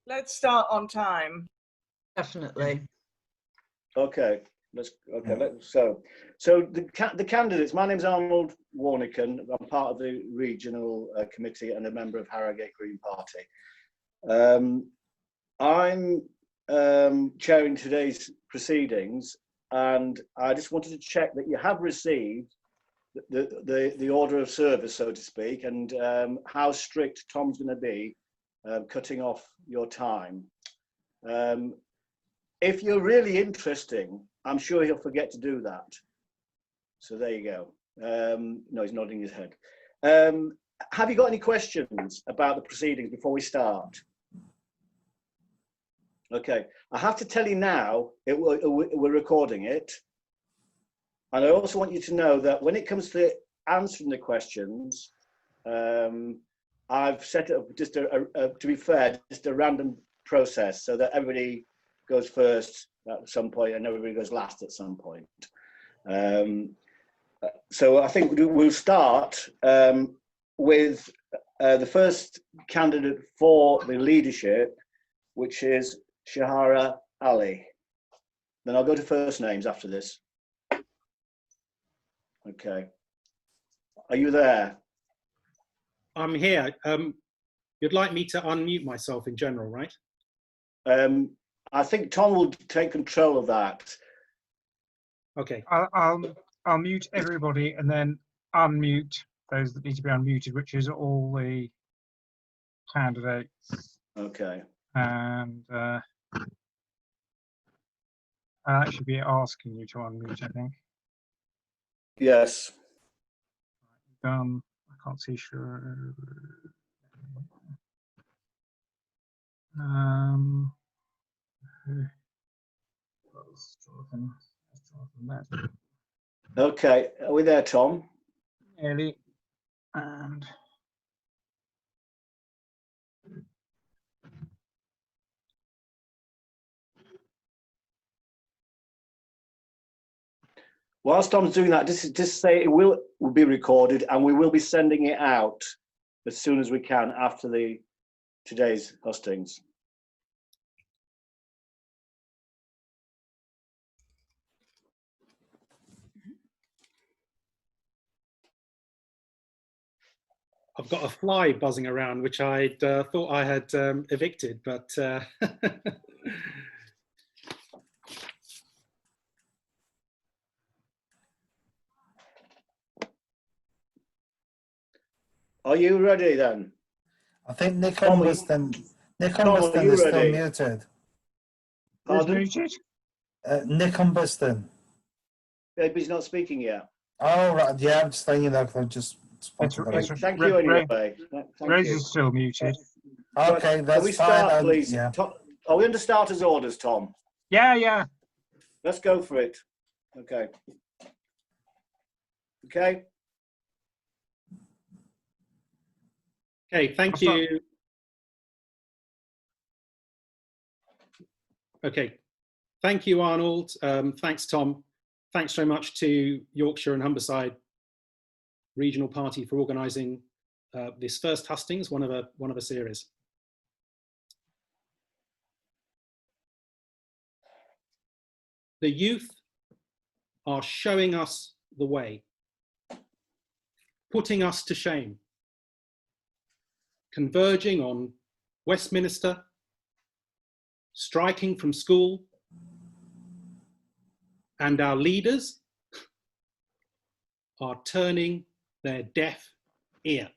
Let's start on time. Definitely. Okay. So the candidates. My name's Arnold Warnican. I'm part of the regional committee and a member of Harrogate Green Party. I'm chairing today's proceedings, and I just wanted to check that you have received the order of service, so to speak, and how strict Tom's going to be cutting off your time. If you're really interesting, I'm sure he'll forget to do that. So there you go. No, he's nodding his head. Have you got any questions about the proceedings before we start? Okay, I have to tell you now, we're recording it. And I also want you to know that when it comes to answering the questions, I've set it up just to be fair, just a random process so that everybody goes first at some point and everybody goes last at some point. So I think we'll start with the first candidate for the leadership, which is Shahrar Ali. Then I'll go to first names after this. Okay. Are you there? I'm here. You'd like me to unmute myself in general, right? I think Tom will take control of that. Okay. I'll mute everybody and then unmute those that need to be unmuted, which is all the candidates. Okay. And that should be asking you to unmute, I think. Yes. I can't see sure. Okay. Are we there, Tom? Ellie and Whilst Tom's doing that, just say it will be recorded and we will be sending it out as soon as we can after today's hustings. I've got a fly buzzing around, which I thought I had evicted, but Are you ready then? I think Nick Tom, Humberston is you still ready? muted. Pardon? muted. Nick Humberston. Maybe he's not speaking yet. Oh, right. Yeah, I'm just letting you know because I just spotted It's- it. Thank you anyway. Thank Rose you. is still muted. Okay, Can that's we fine. start, please? Yeah. Are we under starters orders, Tom? Yeah. Let's go for it. Okay. Okay. okay, thank you. Okay, thank you, Arnold. Thanks, Tom. Thanks very much to Yorkshire and Humberside Regional Party for organising this first hustings, one of a series. The youth are showing us the way, putting us to shame, converging on Westminster, striking from school, and our leaders are turning their deaf ear.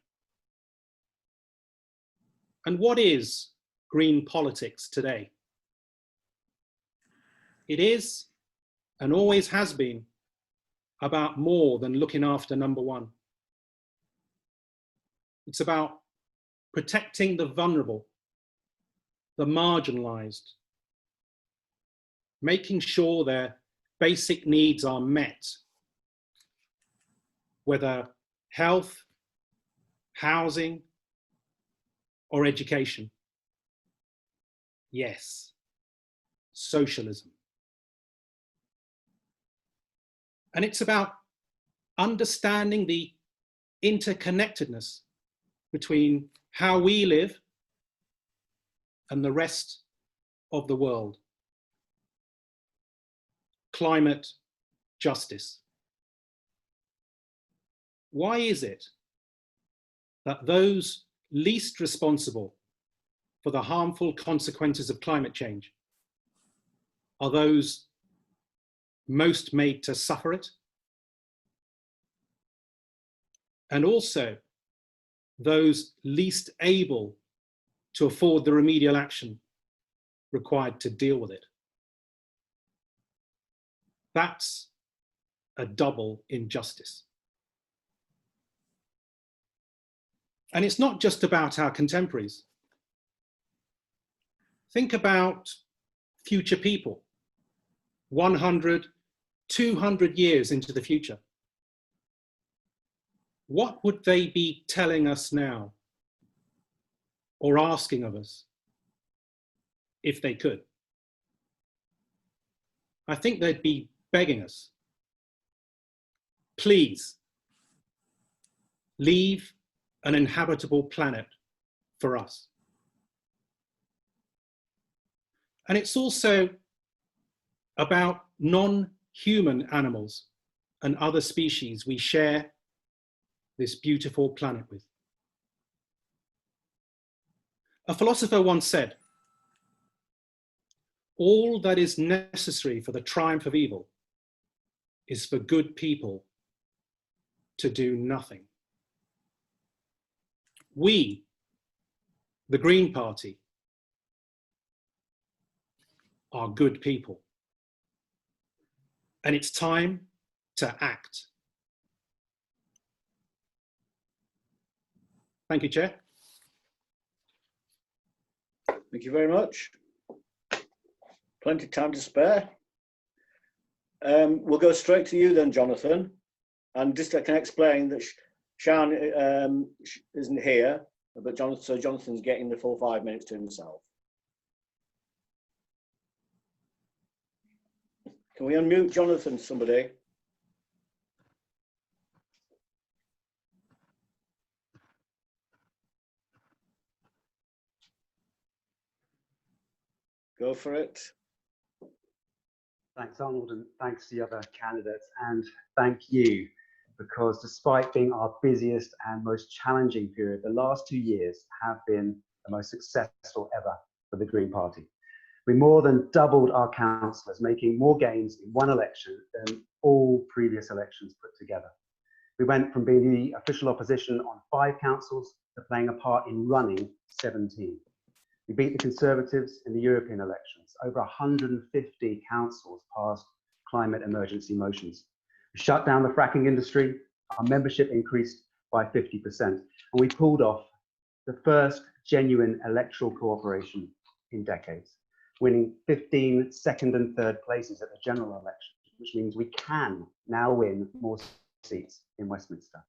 And what is green politics today? It is, and always has been, about more than looking after number one. It's about protecting the vulnerable, the marginalized, making sure their basic needs are met, whether health, housing, or education. Yes, socialism. And it's about understanding the interconnectedness between how we live and the rest of the world. Climate justice. Why is it that those least responsible for the harmful consequences of climate change are those most made to suffer it? And also those least able to afford the remedial action required to deal with it. That's a double injustice. And it's not just about our contemporaries. Think about future people, 100, 200 years into the future. What would they be telling us now or asking of us if they could? I think they'd be begging us, please leave an inhabitable planet for us. And it's also about non-human animals and other species we share this beautiful planet with. A philosopher once said, all that is necessary for the triumph of evil is for good people to do nothing. We, the Green Party, are good people. And it's time to act. Thank you, Chair. Thank you very much. Plenty of time to spare. We'll go straight to you then, Jonathan. And just I can explain that Sian isn't here, but Jonathan's getting the full 5 minutes to himself. Can we unmute Jonathan, somebody? Go for it. Thanks, Arnold, and thanks to the other candidates, and thank you, because despite being our busiest and most challenging period, the last 2 years have been the most successful ever for the Green Party. We more than doubled our councillors, making more gains in one election than all previous elections put together. We went from being the official opposition on 5 councils to playing a part in running 17. We beat the Conservatives in the European elections. Over 150 councils passed climate emergency motions. We shut down the fracking industry. Our membership increased by 50%. And we pulled off the first genuine electoral cooperation in decades, winning 15 second and third places at the general election, which means we can now win more seats in Westminster.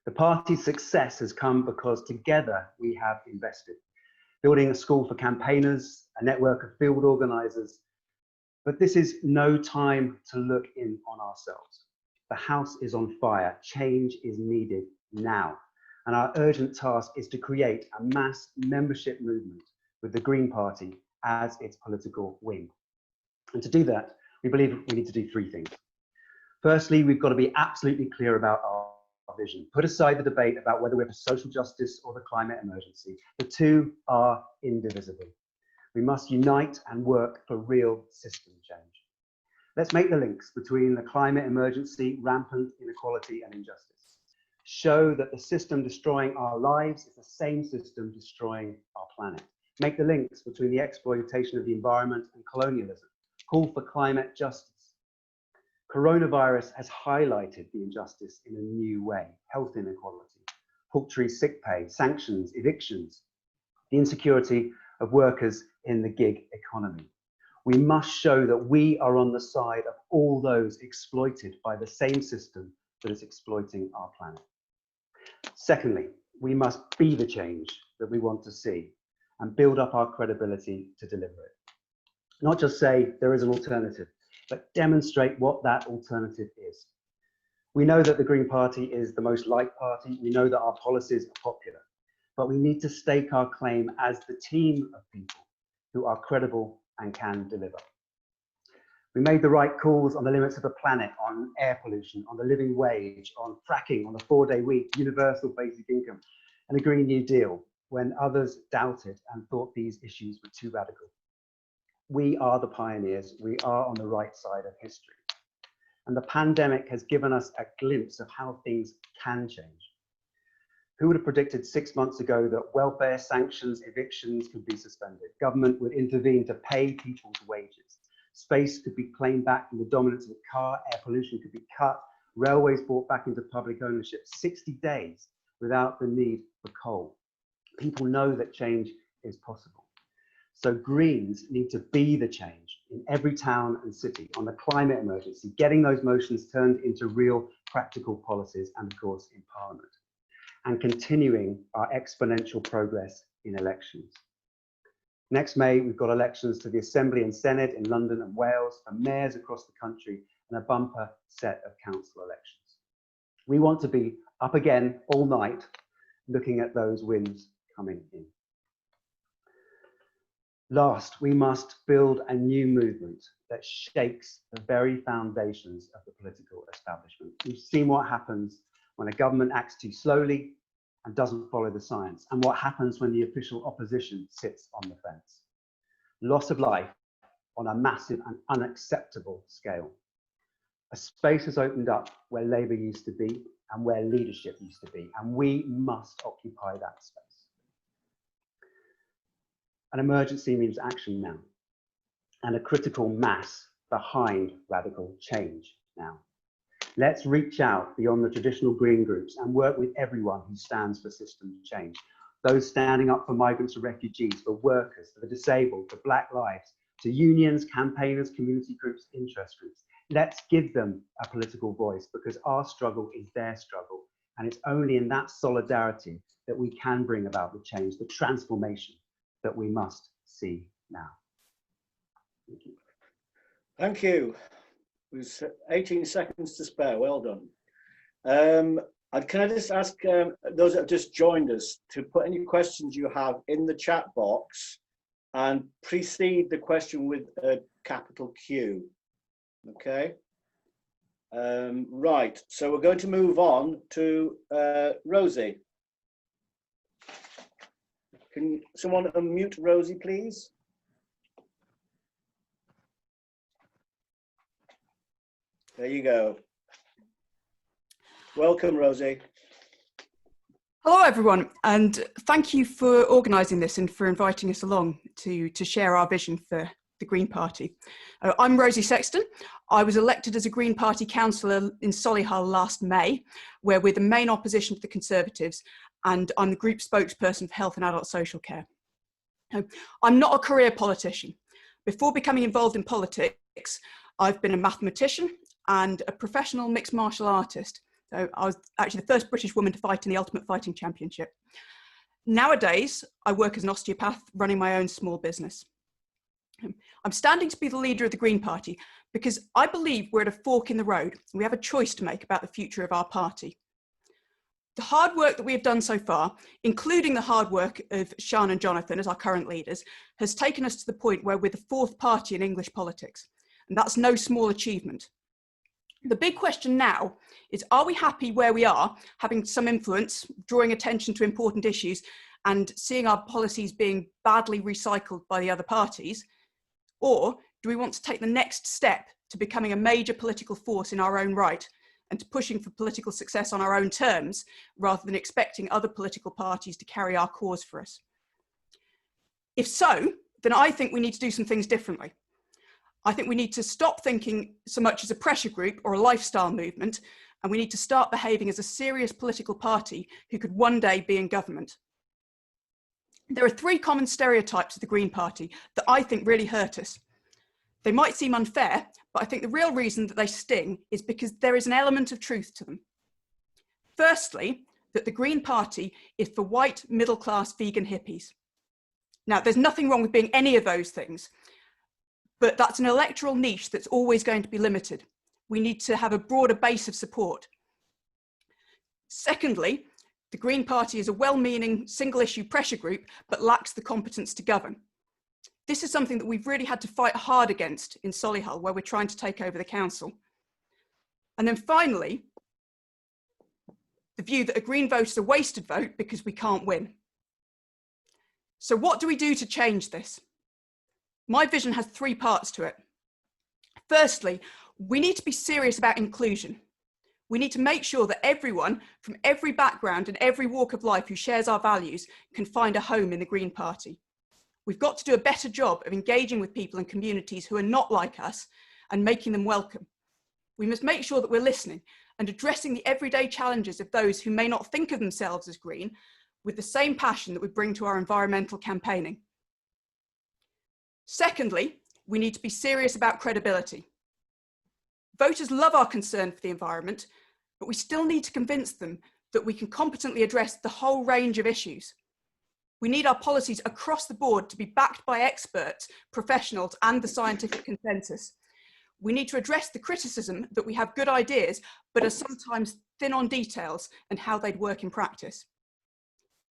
The party's success has come because together we have invested, building a school for campaigners, a network of field organisers. But this is no time to look in on ourselves. The house is on fire. Change is needed now. And our urgent task is to create a mass membership movement with the Green Party as its political wing. And to do that, we believe we need to do 3 things. Firstly, we've got to be absolutely clear about our vision. Put aside the debate about whether we're for social justice or the climate emergency. The two are indivisible. We must unite and work for real system change. Let's make the links between the climate emergency, rampant inequality and injustice. Show that the system destroying our lives is the same system destroying our planet. Make the links between the exploitation of the environment and colonialism. Call for climate justice. Coronavirus has highlighted the injustice in a new way. Health inequality, paltry sick pay, sanctions, evictions, the insecurity of workers in the gig economy. We must show that we are on the side of all those exploited by the same system that is exploiting our planet. Secondly, we must be the change that we want to see and build up our credibility to deliver it. Not just say there is an alternative, but demonstrate what that alternative is. We know that the Green Party is the most liked party. We know that our policies are popular. but we need to stake our claim as the team of people who are credible and can deliver. We made the right calls on the limits of the planet, on air pollution, on the living wage, on fracking, on the 4-day week, universal basic income, and a Green New Deal when others doubted and thought these issues were too radical. We are the pioneers. We are on the right side of history. And the pandemic has given us a glimpse of how things can change. Who would have predicted 6 months ago that welfare sanctions, evictions could be suspended? Government would intervene to pay people's wages. Space could be claimed back from the dominance of the car, air pollution could be cut, railways brought back into public ownership, 60 days without the need for coal. People know that change is possible. So Greens need to be the change in every town and city on the climate emergency, getting those motions turned into real practical policies and of course in Parliament, and continuing our exponential progress in elections. Next May, we've got elections to the Assembly and Senate in London and Wales, for mayors across the country, and a bumper set of council elections. We want to be up again all night, looking at those wins coming in. Last, we must build a new movement that shakes the very foundations of the political establishment. We've seen what happens when a government acts too slowly and doesn't follow the science, and what happens when the official opposition sits on the fence. Loss of life on a massive and unacceptable scale. A space has opened up where Labour used to be and where leadership used to be, and we must occupy that space. An emergency means action now, and a critical mass behind radical change now. Let's reach out beyond the traditional green groups and work with everyone who stands for system change. Those standing up for migrants and refugees, for workers, for the disabled, for Black lives, to unions, campaigners, community groups, interest groups. Let's give them a political voice, because our struggle is their struggle. And it's only in that solidarity that we can bring about the change, the transformation that we must see now. Thank you. Thank you. There's 18 seconds to spare. Well done. Can I just ask those that have just joined us to put any questions you have in the chat box and precede the question with a capital Q. Okay. Right. So we're going to move on to Rosie. Can someone unmute Rosie, please? There you go. Welcome, Rosie. Hello, everyone, and thank you for organising this and for inviting us along to share our vision for the Green Party. I'm Rosie Sexton. I was elected as a Green Party councillor in Solihull last May, where we're the main opposition to the Conservatives, and I'm the group spokesperson for health and adult social care. I'm not a career politician. Before becoming involved in politics, I've been a mathematician and a professional mixed martial artist. So I was actually the first British woman to fight in the Ultimate Fighting Championship. Nowadays, I work as an osteopath running my own small business. I'm standing to be the leader of the Green Party because I believe we're at a fork in the road. And we have a choice to make about the future of our party. The hard work that we have done so far, including the hard work of Sian and Jonathan as our current leaders, has taken us to the point where we're the fourth party in English politics. And that's no small achievement. The big question now is, are we happy where we are, having some influence, drawing attention to important issues, and seeing our policies being badly recycled by the other parties? Or do we want to take the next step to becoming a major political force in our own right and to pushing for political success on our own terms, rather than expecting other political parties to carry our cause for us? If so, then I think we need to do some things differently. I think we need to stop thinking so much as a pressure group or a lifestyle movement, and we need to start behaving as a serious political party who could one day be in government. There are three common stereotypes of the Green Party that I think really hurt us. They might seem unfair, but I think the real reason that they sting is because there is an element of truth to them. Firstly, that the Green Party is for white, middle-class, vegan hippies. Now, there's nothing wrong with being any of those things, but that's an electoral niche that's always going to be limited. We need to have a broader base of support. Secondly, The Green Party is a well-meaning single-issue pressure group, but lacks the competence to govern. This is something that we've really had to fight hard against in Solihull, where we're trying to take over the council. And then finally, the view that a Green vote is a wasted vote because we can't win. So what do we do to change this? My vision has 3 parts to it. Firstly, we need to be serious about inclusion. We need to make sure that everyone from every background and every walk of life who shares our values can find a home in the Green Party. We've got to do a better job of engaging with people and communities who are not like us and making them welcome. We must make sure that we're listening and addressing the everyday challenges of those who may not think of themselves as green with the same passion that we bring to our environmental campaigning. Secondly, we need to be serious about credibility. Voters love our concern for the environment, but we still need to convince them that we can competently address the whole range of issues. We need our policies across the board to be backed by experts, professionals, and the scientific consensus. We need to address the criticism that we have good ideas, but are sometimes thin on details and how they'd work in practice.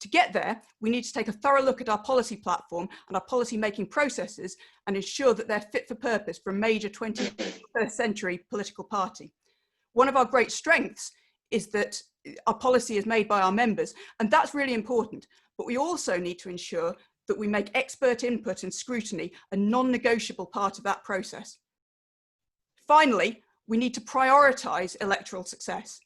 To get there, we need to take a thorough look at our policy platform and our policy-making processes and ensure that they're fit for purpose for a major 21st century political party. One of our great strengths is that our policy is made by our members, and that's really important. But we also need to ensure that we make expert input and scrutiny a non-negotiable part of that process. Finally, we need to prioritise electoral success.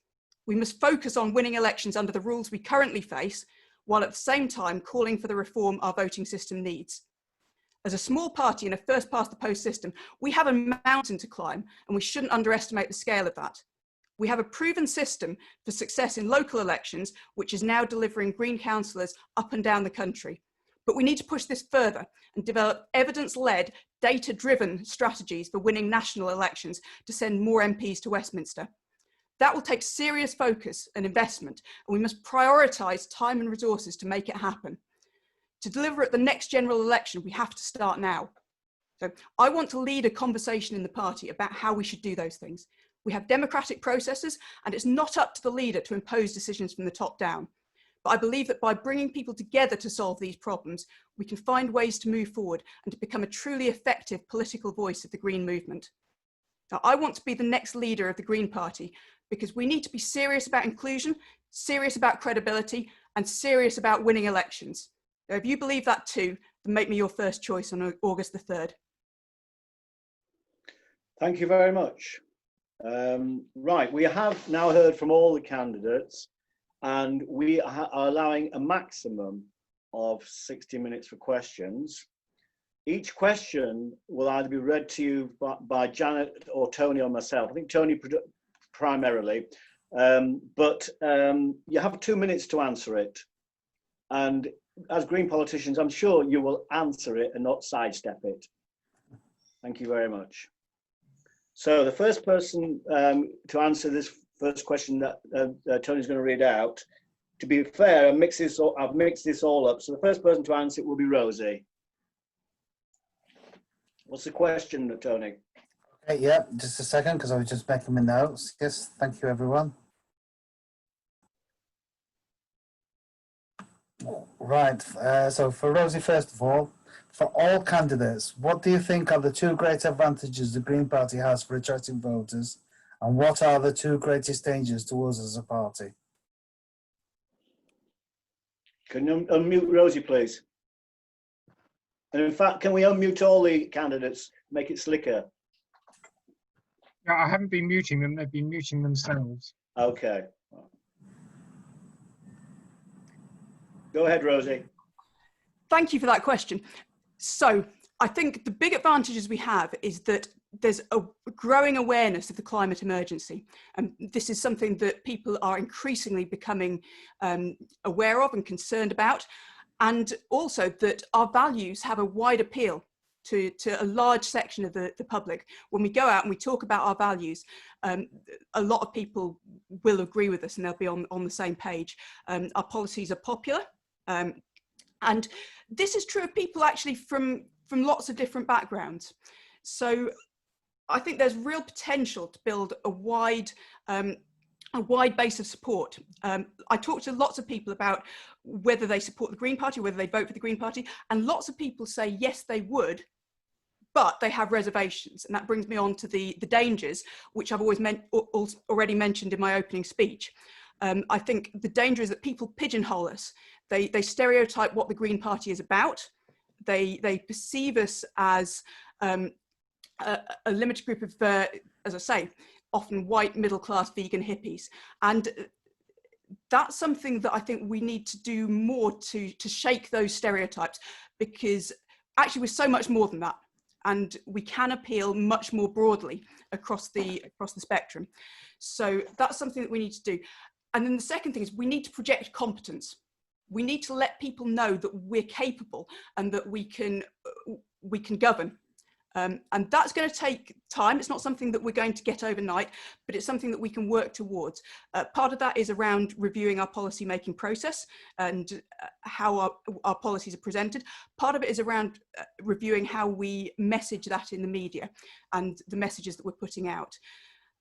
We must focus on winning elections under the rules we currently face, while at the same time calling for the reform our voting system needs. As a small party in a first-past-the-post system, we have a mountain to climb, and we shouldn't underestimate the scale of that. We have a proven system for success in local elections, which is now delivering Green councillors up and down the country. But we need to push this further and develop evidence-led, data-driven strategies for winning national elections to send more MPs to Westminster. That will take serious focus and investment, and we must prioritise time and resources to make it happen. To deliver at the next general election, we have to start now. So I want to lead a conversation in the party about how we should do those things. We have democratic processes, and it's not up to the leader to impose decisions from the top down. But I believe that by bringing people together to solve these problems, we can find ways to move forward and to become a truly effective political voice of the Green movement. Now, I want to be the next leader of the Green Party because we need to be serious about inclusion, serious about credibility, and serious about winning elections. Now, if you believe that too, then make me your first choice on August the 3rd. Thank you very much. Right, we have now heard from all the candidates, and we are allowing a maximum of 60 minutes for questions. Each question will either be read to you by Janet or Tony or myself. I think Tony primarily, but you have 2 minutes to answer it. And as Green politicians, I'm sure you will answer it and not sidestep it. Thank you very much. So the first person to answer this first question that Tony's going to read out, to be fair, I've mixed this all up. So the first person to answer it will be Rosie. What's the question, Tony? Okay, yeah, just a second, because I was just making my notes. Yes, thank you, everyone. Right, so for Rosie, first of all, for all candidates, what do you think are the 2 great advantages the Green Party has for attracting voters, and what are the 2 greatest dangers to us as a party? Can you unmute Rosie, please? And in fact, can we unmute all the candidates, make it slicker? Yeah, I haven't been muting them, they've been muting themselves. Okay. Go ahead, Rosie. Thank you for that question. So I think the big advantages we have is that there's a growing awareness of the climate emergency. And this is something that people are increasingly becoming aware of and concerned about. And also that our values have a wide appeal to a large section of the public. When we go out and we talk about our values, a lot of people will agree with us and they'll be on the same page. Our policies are popular. And this is true of people actually from lots of different backgrounds. So I think there's real potential to build a wide a wide base of support. I talked to lots of people about whether they support the Green Party, whether they vote for the Green Party, and lots of people say yes, they would, but they have reservations. And that brings me on to the dangers, which I've already mentioned in my opening speech. I think the danger is that people pigeonhole us. They stereotype what the Green Party is about. They perceive us as a limited group of, as I say, often white, middle-class, vegan hippies. And that's something that I think we need to do more to shake those stereotypes, because actually we're so much more than that. And we can appeal much more broadly across the spectrum. So that's something that we need to do. And then the second thing is we need to project competence. We need to let people know that we're capable and that we can govern. And that's going to take time. It's not something that we're going to get overnight, but it's something that we can work towards. Part of that is around reviewing our policy making process and how our policies are presented. Part of it is around reviewing how we message that in the media and the messages that we're putting out.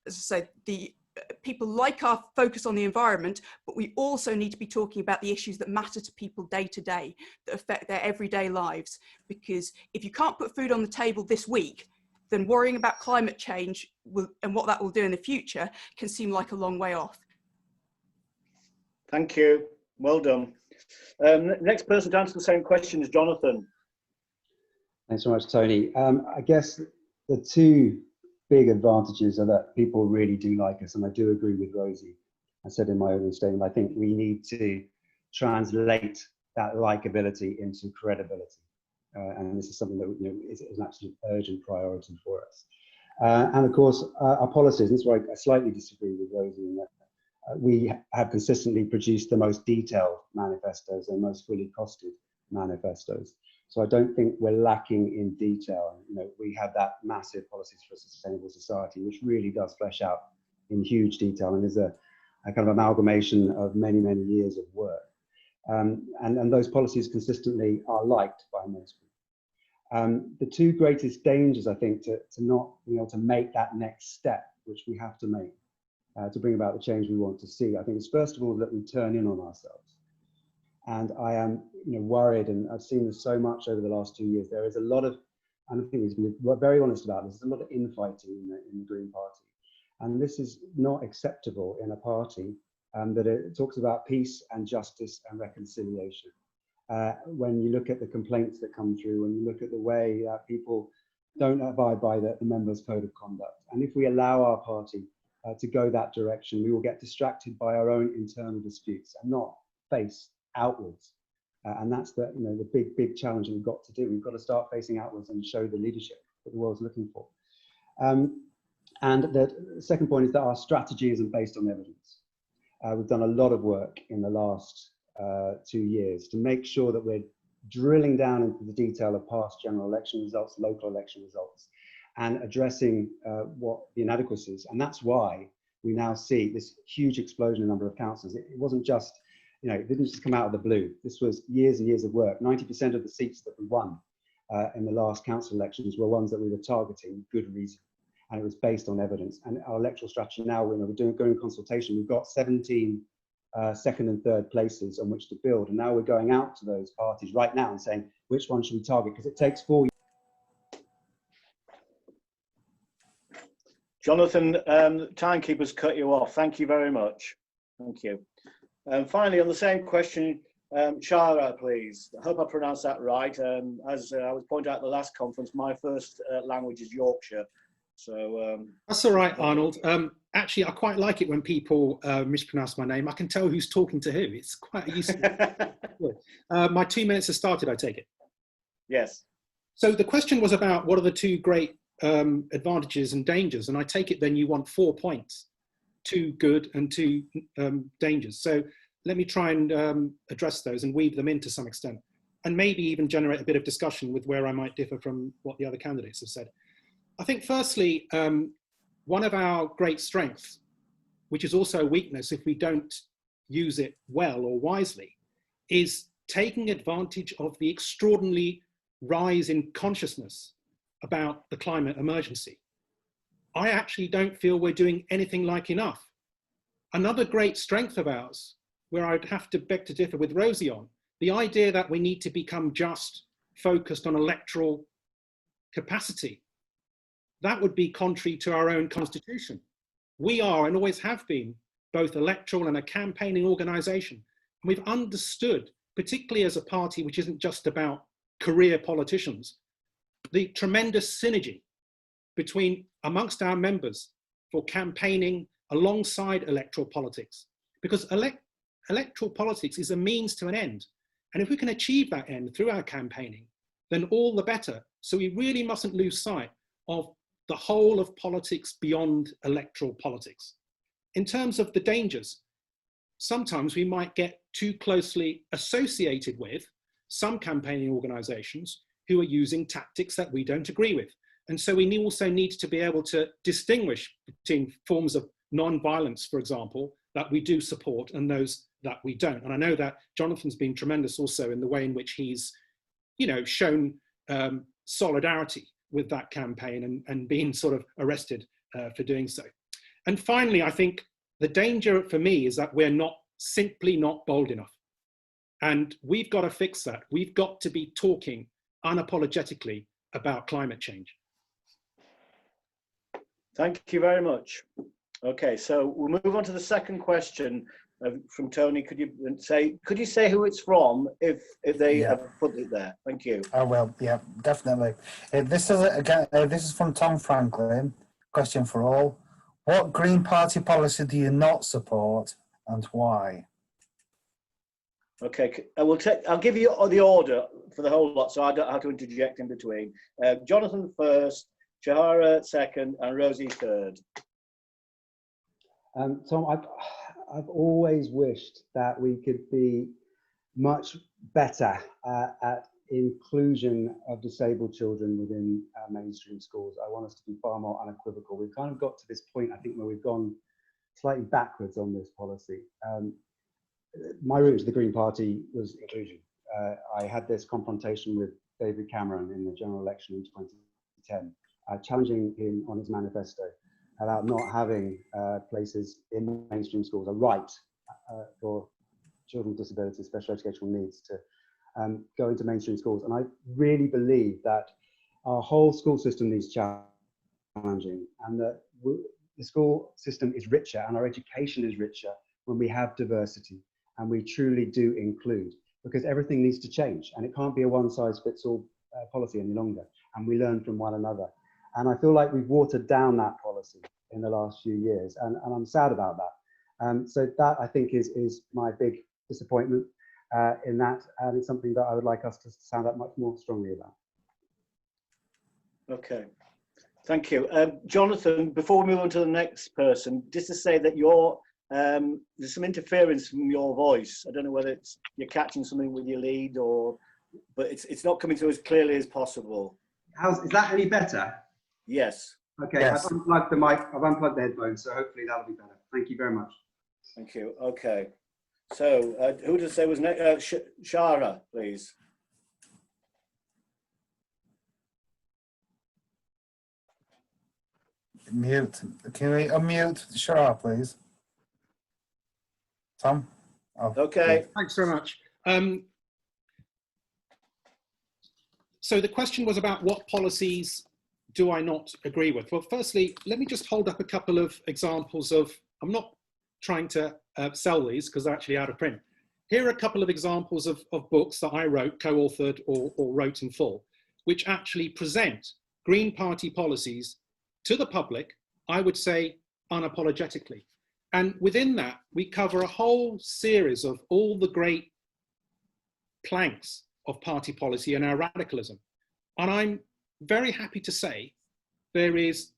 As I say, people like our focus on the environment, but we also need to be talking about the issues that matter to people day to day, that affect their everyday lives. Because if you can't put food on the table this week, then worrying about climate change and what that will do in the future can seem like a long way off. Thank you. Well done. Next person to answer the same question is Jonathan. Thanks so much, Tony. I guess the two big advantages are that people really do like us, and I do agree with Rosie. I said in my opening statement, I think we need to translate that likability into credibility, and this is something that is an absolute urgent priority for us. And of course, our policies. This is where I slightly disagree with Rosie in that we have consistently produced the most detailed manifestos and most fully costed manifestos. So I don't think we're lacking in detail. We have that massive policies for a sustainable society, which really does flesh out in huge detail and is a kind of amalgamation of many, many years of work. And those policies consistently are liked by most people. The two greatest dangers, I think, to not being able to make that next step, which we have to make to bring about the change we want to see, I think is first of all that we turn in on ourselves. And I am worried, and I've seen this so much over the last 2 years, there is a lot of, and I think we're very honest about this, there's a lot of infighting in the Green Party. And this is not acceptable in a party that it talks about peace and justice and reconciliation. When you look at the complaints that come through, when you look at the way that people don't abide by the members' code of conduct, and if we allow our party to go that direction, we will get distracted by our own internal disputes and not face outwards. And that's the big challenge that we've got to do. We've got to start facing outwards and show the leadership that the world's looking for. And the second point is that our strategy isn't based on evidence. We've done a lot of work in the last 2 years to make sure that we're drilling down into the detail of past general election results, local election results, and addressing what the inadequacies. And that's why we now see this huge explosion in number of councillors. It wasn't just, it didn't just come out of the blue. This was years and years of work. 90% of the seats that we won in the last council elections were ones that we were targeting with good reason. And it was based on evidence. And our electoral strategy now, we're going consultation. We've got 17 second and third places on which to build. And now we're going out to those parties right now and saying, which one should we target? Because it takes 4 years. Jonathan, timekeepers cut you off. Thank you very much. Thank you. Finally, on the same question, Shahrar, please. I hope I pronounced that right. As I was pointing out at the last conference, my first language is Yorkshire. So that's all right, Arnold. Actually, I quite like it when people mispronounce my name. I can tell who's talking to who. It's quite useful. My 2 minutes has started, I take it. Yes. So the question was about what are the two great advantages and dangers, and I take it then you want 4 points, 2 good and 2 dangers. So let me try and address those and weave them in to some extent, and maybe even generate a bit of discussion with where I might differ from what the other candidates have said. I think firstly, one of our great strengths, which is also a weakness if we don't use it well or wisely, is taking advantage of the extraordinary rise in consciousness about the climate emergency. I actually don't feel we're doing anything like enough Another great strength of ours, where I'd have to beg to differ with Rosie on, the idea that we need to become just focused on electoral capacity. That would be contrary to our own constitution. We are and always have been both electoral and a campaigning organisation. And we've understood, particularly as a party which isn't just about career politicians, the tremendous synergy between amongst our members for campaigning alongside electoral politics. Because electoral politics is a means to an end. And if we can achieve that end through our campaigning, then all the better. So we really mustn't lose sight of the whole of politics beyond electoral politics. In terms of the dangers, sometimes we might get too closely associated with some campaigning organisations who are using tactics that we don't agree with. And so we also need to be able to distinguish between forms of non-violence, for example, that we do support and those that we don't. And I know that Jonathan's been tremendous also in the way in which he's, shown solidarity with that campaign and been sort of arrested for doing so. And finally, I think the danger for me is that we're simply not bold enough. And we've got to fix that. We've got to be talking unapologetically about climate change. Thank you very much. Okay, so we'll move on to the second question from Tony. Could you say who it's from if they have put it there? Thank you. Oh well, yeah, definitely. This is from Tom Franklin. Question for all: what Green Party policy do you not support and why? Okay, I'll give you the order for the whole lot, so I don't have to interject in between. Jonathan first, Shahrar second, and Rosie third. Tom, I've always wished that we could be much better at inclusion of disabled children within mainstream schools. I want us to be far more unequivocal. We've kind of got to this point, I think, where we've gone slightly backwards on this policy. My route to the Green Party was inclusion. I had this confrontation with David Cameron in the general election in 2010, challenging him on his manifesto about not having places in mainstream schools, a right for children with disabilities, special educational needs to go into mainstream schools. And I really believe that our whole school system needs challenging, and that the school system is richer and our education is richer when we have diversity and we truly do include, because everything needs to change and it can't be a one-size-fits-all policy any longer, and we learn from one another. And I feel like we've watered down that policy in the last few years, and I'm sad about that. So that, I think, is my big disappointment in that, and it's something that I would like us to sound out much more strongly about. Okay, thank you. Jonathan, before we move on to the next person, just to say that there's some interference from your voice. I don't know whether you're catching something with your lead but it's not coming through as clearly as possible. Is that any better? Yes. Okay, yes. I've unplugged the mic, I've unplugged the headphones, so hopefully that'll be better. Thank you very much. Thank you. Okay. So, who did I say was next? Shahrar, please. Mute. Can we unmute Shahrar, please? Tom? Oh, Okay. Thanks very much. So the question was about what policies do I not agree with? Well, firstly, let me just hold up a couple of examples of, I'm not trying to sell these because they're actually out of print. Here are a couple of examples of books that I wrote, co-authored or wrote in full, which actually present Green Party policies to the public, I would say unapologetically. And within that, we cover a whole series of all the great planks of party policy and our radicalism. And I'm very happy to say there is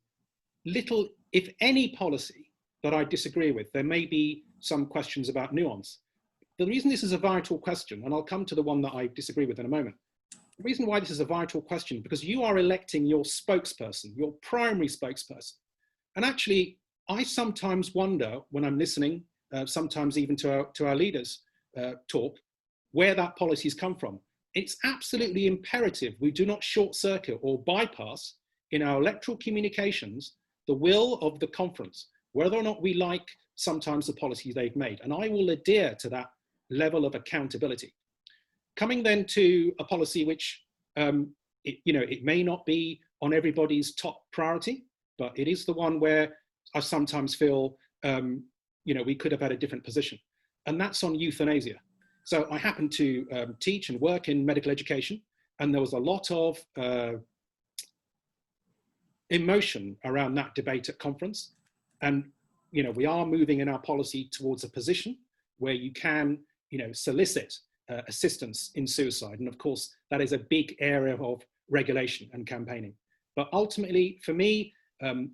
little, if any, policy that I disagree with. There may be some questions about nuance. The reason this is a vital question, and I'll come to the one that I disagree with in a moment, the reason why this is a vital question is because you are electing your spokesperson, your primary spokesperson. And actually, I sometimes wonder when I'm listening, sometimes even to our leaders talk, where that policy's come from. It's absolutely imperative we do not short circuit or bypass in our electoral communications the will of the conference, whether or not we like sometimes the policies they've made. And I will adhere to that level of accountability. Coming then to a policy which, it may not be on everybody's top priority, but it is the one where I sometimes feel, we could have had a different position. And that's on euthanasia. So I happen to teach and work in medical education, and there was a lot of emotion around that debate at conference. And, we are moving in our policy towards a position where you can, solicit assistance in suicide. And of course, that is a big area of regulation and campaigning. But ultimately, for me,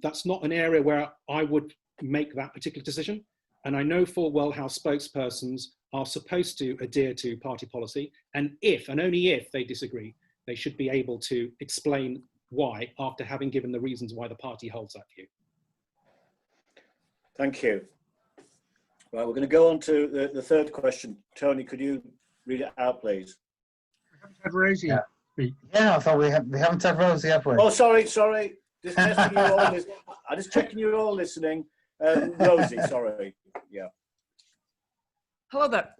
that's not an area where I would make that particular decision. And I know full well how spokespersons are supposed to adhere to party policy. And if, and only if, they disagree, they should be able to explain why after having given the reasons why the party holds that view. Thank you. Right, we're going to go on to the third question. Tony, could you read it out, please? We haven't had Rosie speak. Yeah, I thought we haven't had Rosie, have we? Oh, sorry. Just testing you all. I'm just checking you're all listening. Rosie, sorry. Yeah. Hello there.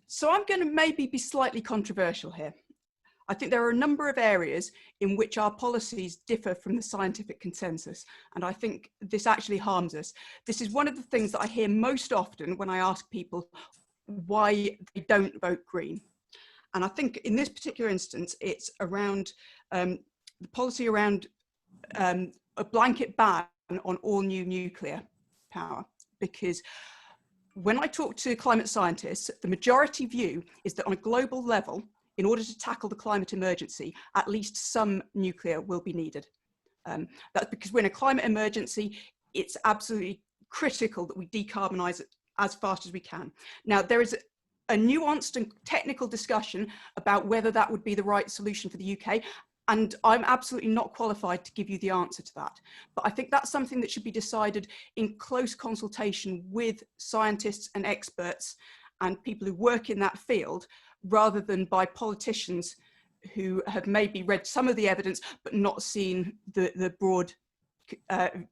So I'm going to maybe be slightly controversial here. I think there are a number of areas in which our policies differ from the scientific consensus, and I think this actually harms us. This is one of the things that I hear most often when I ask people why they don't vote Green. And I think in this particular instance, it's around the policy around a blanket ban on all new nuclear power, because when I talk to climate scientists, the majority view is that on a global level, in order to tackle the climate emergency, at least some nuclear will be needed. That's because we're in a climate emergency. It's absolutely critical that we decarbonise as fast as we can. Now, there is a nuanced and technical discussion about whether that would be the right solution for the UK. And I'm absolutely not qualified to give you the answer to that. But I think that's something that should be decided in close consultation with scientists and experts and people who work in that field, rather than by politicians who have maybe read some of the evidence, but not seen the broad, the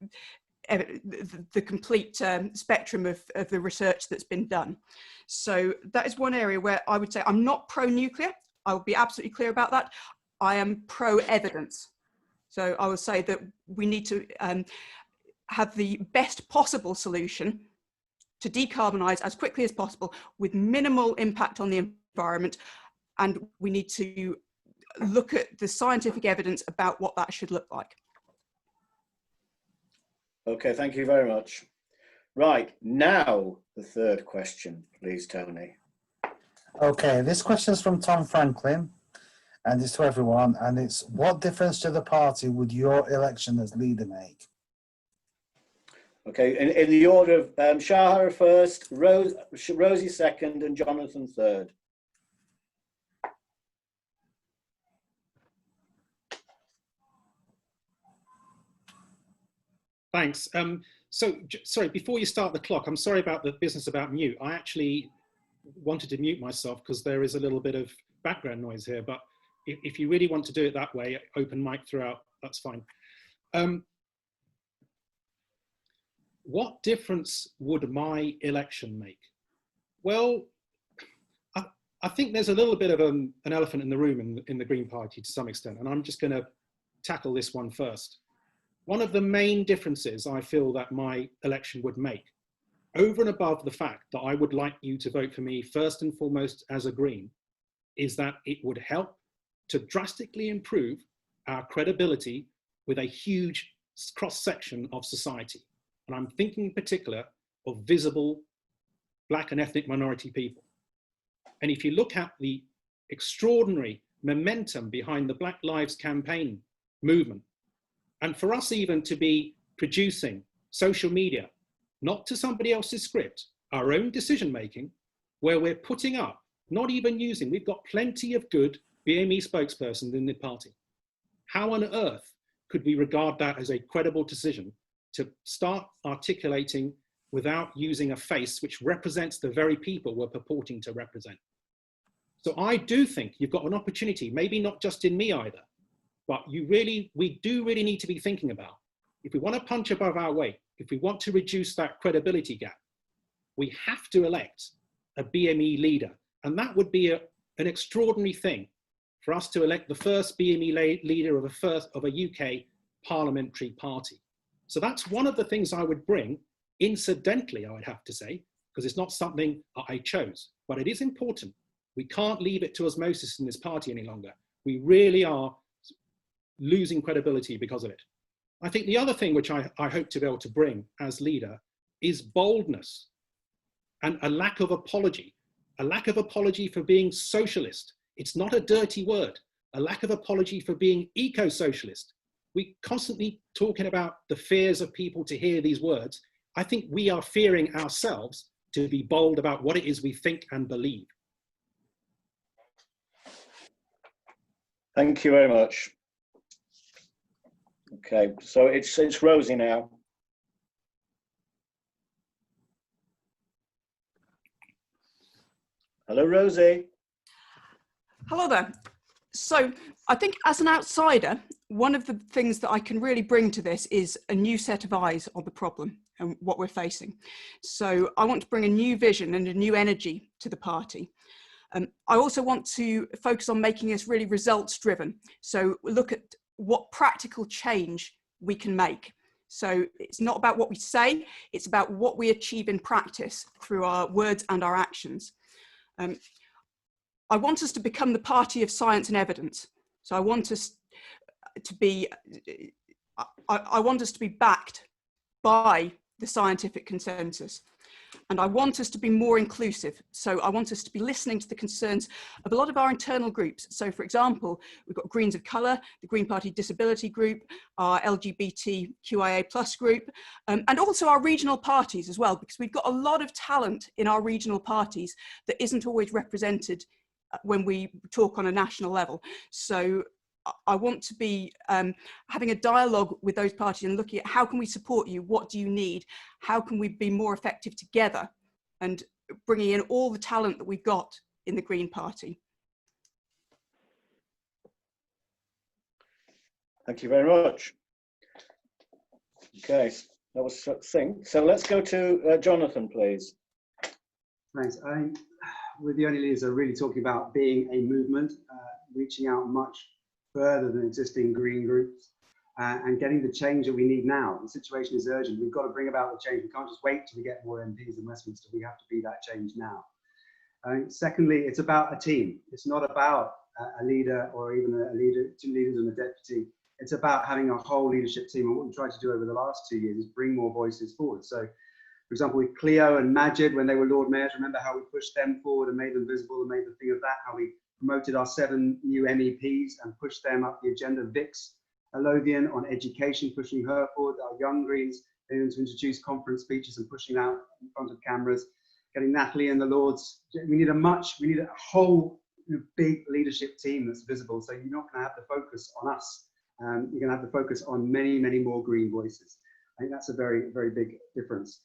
complete spectrum of the research that's been done. So that is one area where I would say I'm not pro-nuclear. I will be absolutely clear about that. I am pro-evidence. So I will say that we need to have the best possible solution to decarbonise as quickly as possible with minimal impact on the environment, and we need to look at the scientific evidence about what that should look like. Okay, thank you very much. Right, now the third question, please, Tony. Okay, this question is from Tom Franklin, and it's to everyone, and it's, what difference to the party would your election as leader make? Okay, in the order of Shahrar first, Rosie second, and Jonathan third. Thanks. Sorry, before you start the clock, I'm sorry about the business about mute. I actually wanted to mute myself because there is a little bit of background noise here, but if you really want to do it that way, open mic throughout, that's fine. What difference would my election make? Well, I think there's a little bit of an elephant in the room in the Green Party to some extent, and I'm just going to tackle this one first. One of the main differences I feel that my election would make, over and above the fact that I would like you to vote for me first and foremost as a Green, is that it would help to drastically improve our credibility with a huge cross-section of society. And I'm thinking in particular of visible Black and ethnic minority people. And if you look at the extraordinary momentum behind the Black Lives campaign movement, and for us even to be producing social media, not to somebody else's script, our own decision-making, where we're putting up, not even using, we've got plenty of good BME spokespersons in the party. How on earth could we regard that as a credible decision to start articulating without using a face which represents the very people we're purporting to represent? So I do think you've got an opportunity, maybe not just in me either, but we do really need to be thinking about, if we want to punch above our weight, if we want to reduce that credibility gap, we have to elect a BME leader. And that would be an extraordinary thing for us to elect the first BME leader of a UK parliamentary party. So that's one of the things I would bring, incidentally, I would have to say, because it's not something I chose, but it is important. We can't leave it to osmosis in this party any longer. We really are losing credibility because of it. I think the other thing which I hope to be able to bring as leader is boldness and a lack of apology for being socialist. It's not a dirty word, a lack of apology for being eco-socialist. We constantly talking about the fears of people to hear these words. I think we are fearing ourselves to be bold about what it is we think and believe. Thank you very much. Okay, so it's Rosie now. Hello, Rosie. Hello there. So I think as an outsider, one of the things that I can really bring to this is a new set of eyes on the problem and what we're facing. So I want to bring a new vision and a new energy to the party. I also want to focus on making us really results driven. So look at what practical change we can make. So it's not about what we say, it's about what we achieve in practice through our words and our actions. I want us to become the party of science and evidence. So I want us to be, I want us to be backed by the scientific consensus. And I want us to be more inclusive. So I want us to be listening to the concerns of a lot of our internal groups. So for example, we've got Greens of Colour, the Green Party Disability Group, our LGBTQIA+ group, and also our regional parties as well, because we've got a lot of talent in our regional parties that isn't always represented when we talk on a national level. So I want to be having a dialogue with those parties and looking at how can we support you, what do you need, how can we be more effective together, and bringing in all the talent that we've got in the Green Party. Thank you very much. Okay, that was succinct. So let's go to Jonathan, please. Thanks. We're the only leaders that are really talking about being a movement, reaching out much further than existing green groups, and getting the change that we need now. The situation is urgent. We've got to bring about the change. We can't just wait till we get more MPs in Westminster. We have to be that change now. Secondly, it's about a team. It's not about a leader or even a leader, 2 leaders and a deputy. It's about having a whole leadership team. And what we tried to do over the last 2 years is bring more voices forward. So, for example, with Cleo and Majid, when they were Lord Mayors, remember how we pushed them forward and made them visible and made the thing of that, how we promoted our 7 new MEPs and pushed them up the agenda. Vix Alothian on education, pushing her forward. Our Young Greens, they want to introduce conference speeches and pushing out in front of cameras. Getting Natalie and the Lords. We need a whole big leadership team that's visible. So you're not going to have the focus on us. You're going to have the focus on many, many more green voices. I think that's a very, very big difference.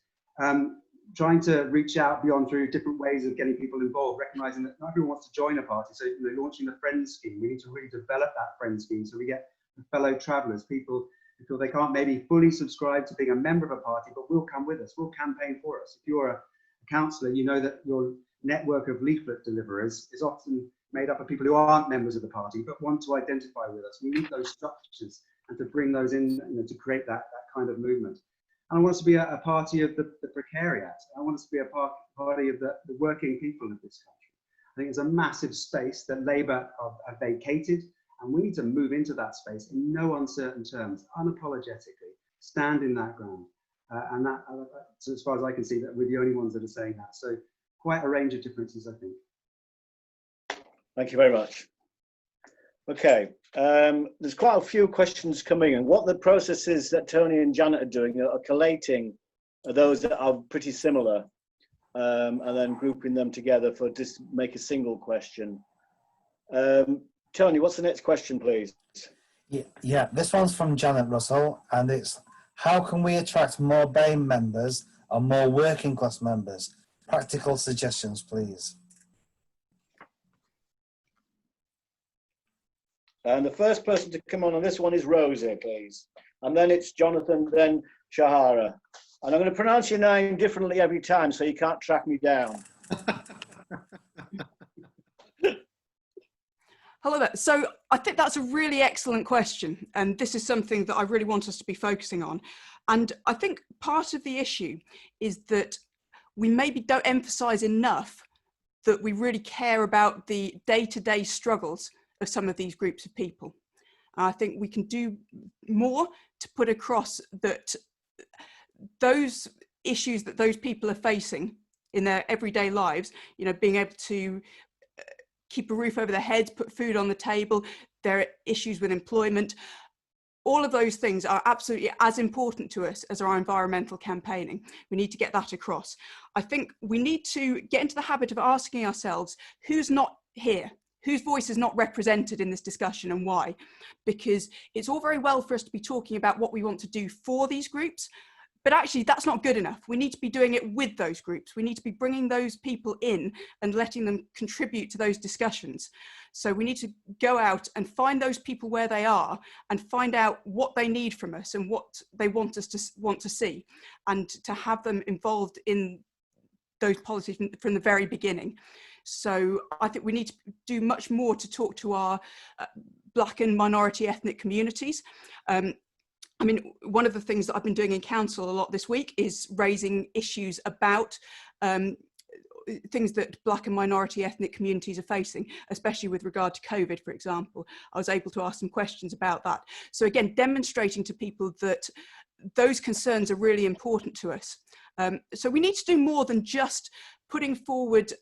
Trying to reach out beyond through different ways of getting people involved, recognizing that not everyone wants to join a party. So, launching the Friends scheme, we need to really develop that Friends scheme so we get the fellow travellers, people who feel they can't maybe fully subscribe to being a member of a party, but will come with us, will campaign for us. If you're a councillor, you know that your network of leaflet deliverers is often made up of people who aren't members of the party, but want to identify with us. We need those structures and to bring those in, to create that kind of movement. And I want us to be a party of the precariat. I want us to be a party of the working people of this country. I think it's a massive space that Labour have vacated, and we need to move into that space in no uncertain terms, unapologetically, stand in that ground. And that, so as far as I can see, that we're the only ones that are saying that. So quite a range of differences, I think. Thank you very much. Okay, there's quite a few questions coming in. What the processes that Tony and Janet are doing are collating those that are pretty similar, and then grouping them together for just make a single question. Tony, what's the next question, please? Yeah, this one's from Janet Russell, and it's, how can we attract more BAME members or more working class members? Practical suggestions, please. And the first person to come on this one is Rosie, please. And then it's Jonathan, then Shahrar. And I'm going to pronounce your name differently every time so you can't track me down. Hello there. So I think that's a really excellent question. And this is something that I really want us to be focusing on. And I think part of the issue is that we maybe don't emphasize enough that we really care about the day-to-day struggles of some of these groups of people. I think we can do more to put across that those issues that those people are facing in their everyday lives, you know, being able to keep a roof over their heads, put food on the table, there are issues with employment. All of those things are absolutely as important to us as our environmental campaigning. We need to get that across. I think we need to get into the habit of asking ourselves, who's not here? Whose voice is not represented in this discussion and why? Because it's all very well for us to be talking about what we want to do for these groups, but actually that's not good enough. We need to be doing it with those groups. We need to be bringing those people in and letting them contribute to those discussions. So we need to go out and find those people where they are and find out what they need from us and what they want us to see, and to have them involved in those policies from the very beginning. So I think we need to do much more to talk to our Black and minority ethnic communities. I mean, one of the things that I've been doing in council a lot this week is raising issues about things that Black and minority ethnic communities are facing, especially with regard to COVID, for example. I was able to ask some questions about that. So again, demonstrating to people that those concerns are really important to us. So we need to do more than just putting forward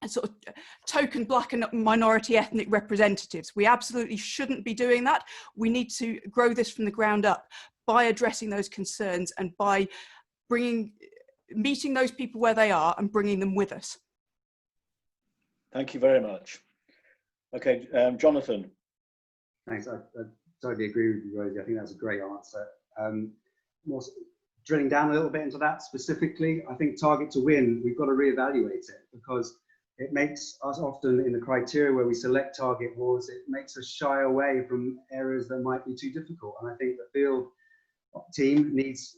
sort of token Black and minority ethnic representatives. We absolutely shouldn't be doing that. We need to grow this from the ground up by addressing those concerns and by meeting those people where they are and bringing them with us. Thank you very much. Okay, Jonathan. Thanks. I totally agree with you, Rosie. I think that's a great answer. More drilling down a little bit into that specifically, I think target to win, we've got to reevaluate it, because it makes us often in the criteria where we select target wars, it makes us shy away from areas that might be too difficult. And I think the field team needs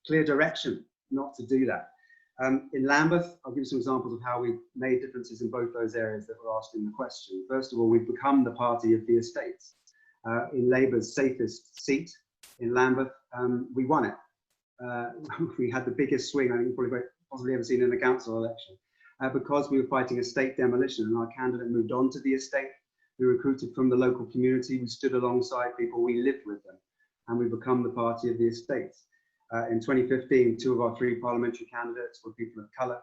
clear direction not to do that. In Lambeth, I'll give you some examples of how we've made differences in both those areas that were asked in the question. First of all, we've become the party of the estates. In Labour's safest seat in Lambeth, we won it. We had the biggest swing I think you've probably possibly ever seen in a council election. Because we were fighting estate demolition and our candidate moved on to the estate. We recruited from the local community, we stood alongside people, we lived with them, and we become the party of the estates. In 2015, 2 of our 3 parliamentary candidates were people of colour,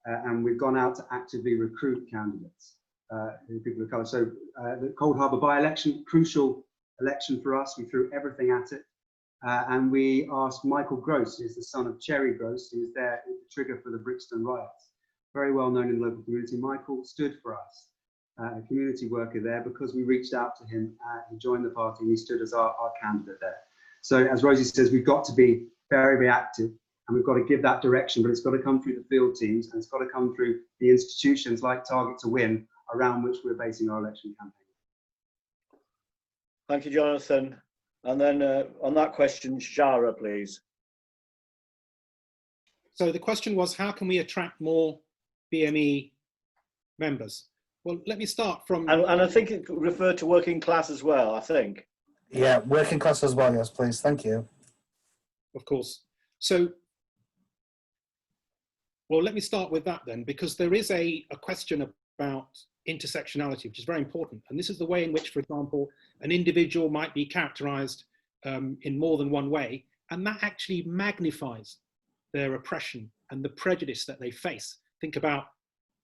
and we've gone out to actively recruit candidates who are people of colour. So the Cold Harbour by-election, crucial election for us, we threw everything at it. And we asked Michael Gross, who's the son of Cherry Gross, who's there at the trigger for the Brixton riots. Very well known in the local community. Michael stood for us, a community worker there, because we reached out to him. He joined the party and he stood as our candidate there. So as Rosie says, we've got to be very, very active, and we've got to give that direction, but it's got to come through the field teams, and it's got to come through the institutions like Target to Win, around which we're basing our election campaign. Thank you, Jonathan. And then on that question, Shahrar, please. So the question was, how can we attract more BME members? Well, let me start from... And I think it referred to working class as well, I think. Yeah, working class as well, yes, please. Thank you. Of course. So, well, let me start with that then, because there is a question about intersectionality, which is very important. And this is the way in which, for example, an individual might be characterized in more than one way, and that actually magnifies their oppression and the prejudice that they face. Think about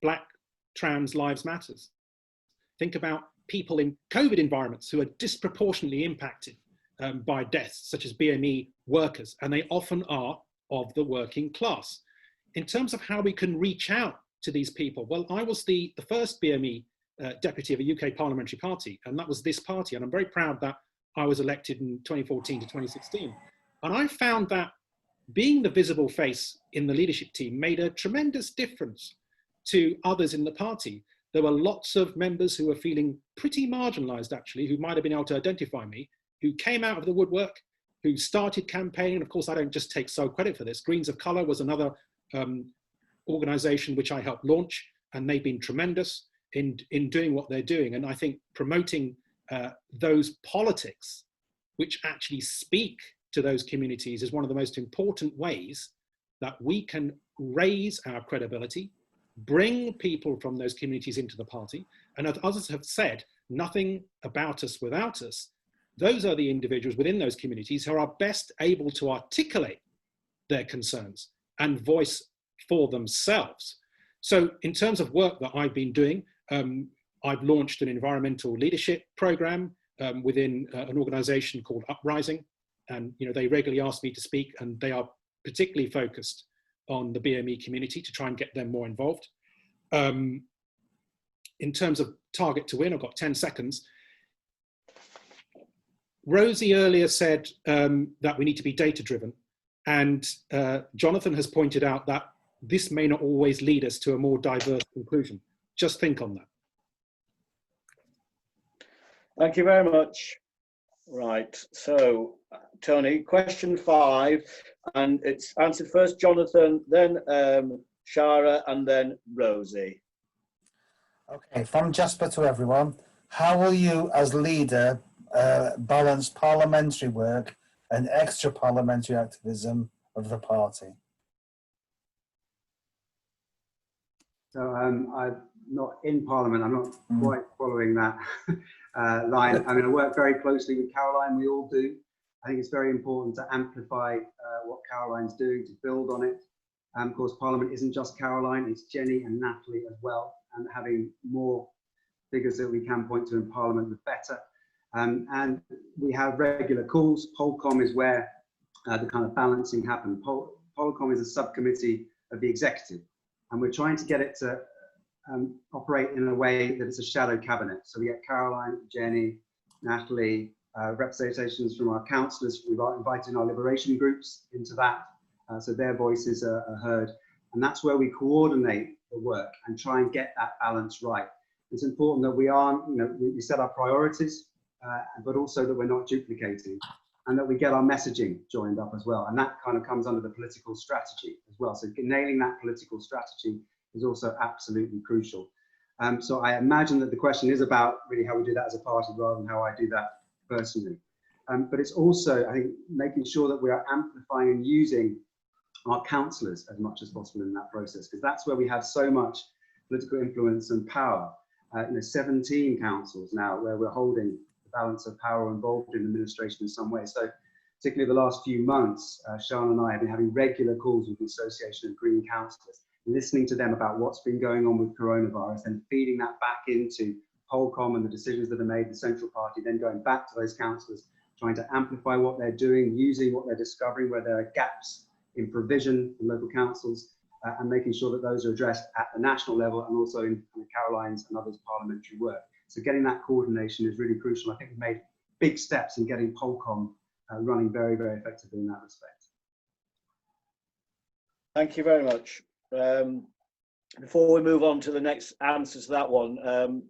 Black trans lives matters. Think about people in COVID environments who are disproportionately impacted by deaths, such as BME workers, and they often are of the working class. In terms of how we can reach out to these people, well, I was the first BME deputy of a UK parliamentary party, and that was this party, and I'm very proud that I was elected in 2014 to 2016. And I found that being the visible face in the leadership team made a tremendous difference to others in the party. There were lots of members who were feeling pretty marginalised, actually, who might have been able to identify me, who came out of the woodwork, who started campaigning. Of course, I don't just take sole credit for this. Greens of Colour was another organisation which I helped launch, and they've been tremendous in doing what they're doing. And I think promoting those politics which actually speak to those communities is one of the most important ways that we can raise our credibility, bring people from those communities into the party. And as others have said, nothing about us without us. Those are the individuals within those communities who are best able to articulate their concerns and voice for themselves. So in terms of work that I've been doing, I've launched an environmental leadership program within an organisation called Uprising. And they regularly ask me to speak, and they are particularly focused on the BME community to try and get them more involved. In terms of target to win, I've got 10 seconds. Rosie earlier said that we need to be data driven, and Jonathan has pointed out that this may not always lead us to a more diverse conclusion. Just think on that. Thank you very much. Right, so Tony, question 5, and it's answered first Jonathan, then Shahrar, and then Rosie. Okay, from Jasper to everyone, how will you as leader balance parliamentary work and extra parliamentary activism of the party? So I'm not in Parliament, I'm not quite following that line. I mean, I work very closely with Caroline, we all do. I think it's very important to amplify what Caroline's doing, to build on it. Of course, Parliament isn't just Caroline, it's Jenny and Natalie as well. And having more figures that we can point to in Parliament, the better. And we have regular calls. Polcom is where the kind of balancing happens. Polcom is a subcommittee of the executive, and we're trying to get it to operate in a way that it's a shadow cabinet. So we get Caroline, Jenny, Natalie, representations from our councillors. We've invited our liberation groups into that, so their voices are heard. And that's where we coordinate the work and try and get that balance right. It's important that we aren't, we set our priorities, but also that we're not duplicating, and that we get our messaging joined up as well. And that kind of comes under the political strategy as well. So nailing that political strategy is also absolutely crucial. So I imagine that the question is about really how we do that as a party rather than how I do that personally. But it's also, I think, making sure that we are amplifying and using our councillors as much as possible in that process, because that's where we have so much political influence and power. 17 councils now where we're holding the balance of power involved in administration in some way. So particularly the last few months, Sian and I have been having regular calls with the Association of Green Councillors, listening to them about what's been going on with coronavirus and feeding that back into Polcom and the decisions that are made, the Central Party, then going back to those councillors, trying to amplify what they're doing, using what they're discovering, where there are gaps in provision in local councils, and making sure that those are addressed at the national level and also in Caroline's and others' parliamentary work. So getting that coordination is really crucial. I think we've made big steps in getting Polcom running very, very effectively in that respect. Thank you very much. Before we move on to the next answer to that one,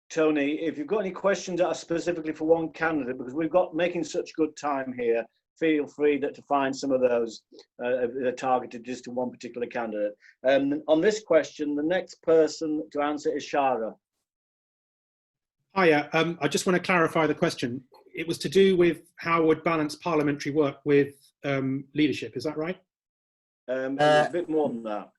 Tony, if you've got any questions that are specifically for one candidate, because we've got making such good time here, feel free to find some of those targeted just to one particular candidate. On this question, the next person to answer is Shahrar. Hiya, I just want to clarify the question. It was to do with how I would balance parliamentary work with leadership, is that right? A bit more than that.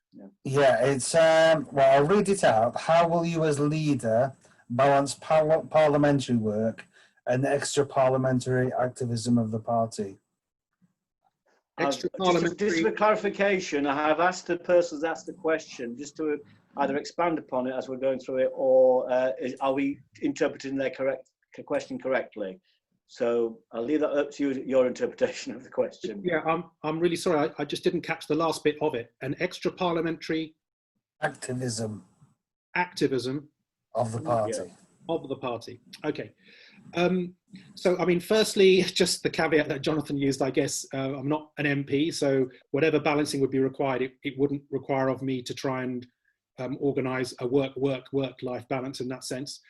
Yeah, it's, well, I'll read it out. How will you as leader balance parliamentary work and extra parliamentary activism of the party? Extra just for clarification, I have asked the person who's asked the question just to either expand upon it as we're going through it, or are we interpreting their question correctly? So I'll leave that up to you, your interpretation of the question. Yeah, I'm really sorry. I just didn't catch the last bit of it. An extra parliamentary activism of the party. Yeah. Of the party. Okay. So, I mean, firstly, just the caveat that Jonathan used, I guess, I'm not an MP, so whatever balancing would be required, it wouldn't require of me to try and organise a work-life balance in that sense.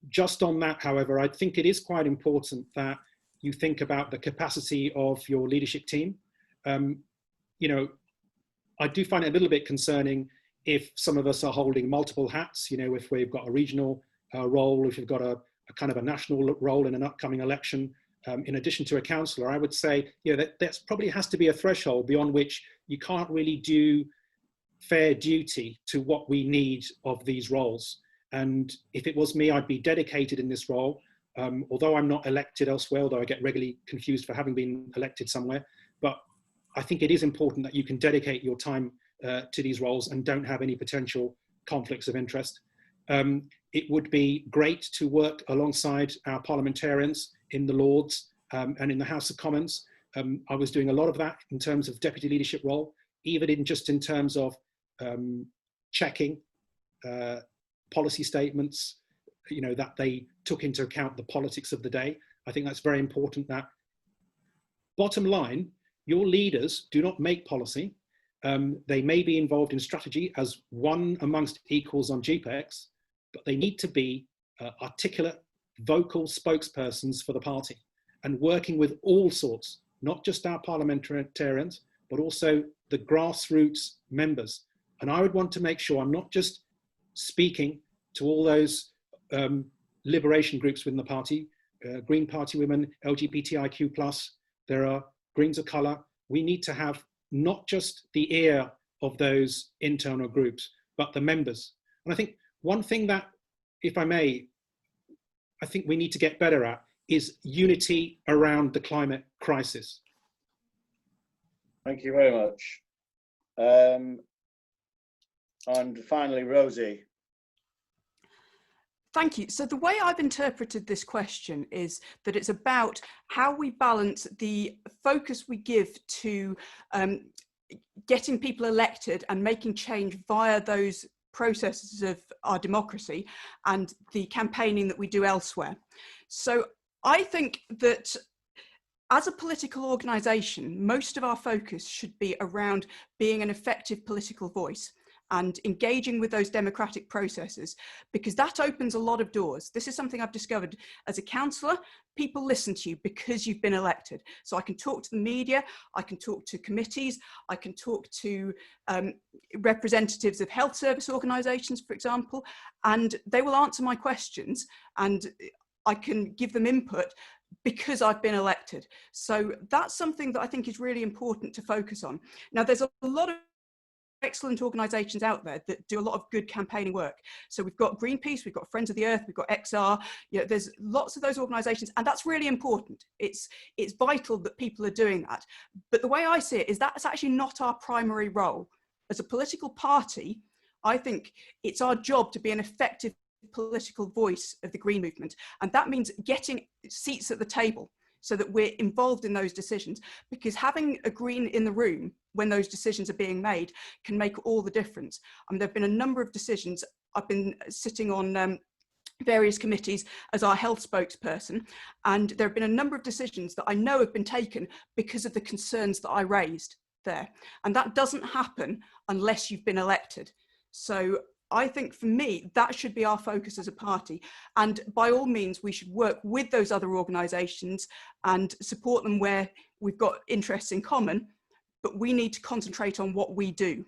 Just on that, however, I think it is quite important that you think about the capacity of your leadership team. You know, I do find it a little bit concerning if some of us are holding multiple hats, you know, if we've got a regional role, if we've got a kind of a national role in an upcoming election, in addition to a councillor. I would say, you know, that probably has to be a threshold beyond which you can't really do fair duty to what we need of these roles. And if it was me, I'd be dedicated in this role. Although I'm not elected elsewhere, although I get regularly confused for having been elected somewhere, but I think it is important that you can dedicate your time to these roles and don't have any potential conflicts of interest. It would be great to work alongside our parliamentarians in the Lords and in the House of Commons. I was doing a lot of that in terms of deputy leadership role, even in terms of checking policy statements, you know, that they took into account the politics of the day. I think that's very important. That bottom line, your leaders do not make policy. They may be involved in strategy as one amongst equals on GPEX, but they need to be articulate, vocal spokespersons for the party and working with all sorts, not just our parliamentarians, but also the grassroots members. And I would want to make sure I'm not just speaking to all those liberation groups within the party, Green Party women, LGBTIQ+, there are Greens of Colour. We need to have not just the ear of those internal groups, but the members. And I think one thing that, if I may, I think we need to get better at is unity around the climate crisis. Thank you very much. And finally, Rosie. Thank you. So the way I've interpreted this question is that it's about how we balance the focus we give to getting people elected and making change via those processes of our democracy and the campaigning that we do elsewhere. So I think that as a political organisation, most of our focus should be around being an effective political voice and engaging with those democratic processes, because that opens a lot of doors. This is something I've discovered as a councillor. People listen to you because you've been elected. So I can talk to the media, I can talk to committees, I can talk to representatives of health service organisations, for example, and they will answer my questions and I can give them input because I've been elected. So that's something that I think is really important to focus on. Now, there's a lot of excellent organisations out there that do a lot of good campaigning work. So we've got Greenpeace, we've got Friends of the Earth, we've got XR. You know, there's lots of those organisations, and that's really important. It's vital that people are doing that. But the way I see it is that's actually not our primary role. As a political party, I think it's our job to be an effective political voice of the Green movement. And that means getting seats at the table so that we're involved in those decisions, because having a Green in the room when those decisions are being made can make all the difference. There have been a number of decisions. I've been sitting on various committees as our health spokesperson, and there have been a number of decisions that I know have been taken because of the concerns that I raised there. And that doesn't happen unless you've been elected. So I think for me, that should be our focus as a party. And by all means, we should work with those other organisations and support them where we've got interests in common, but we need to concentrate on what we do.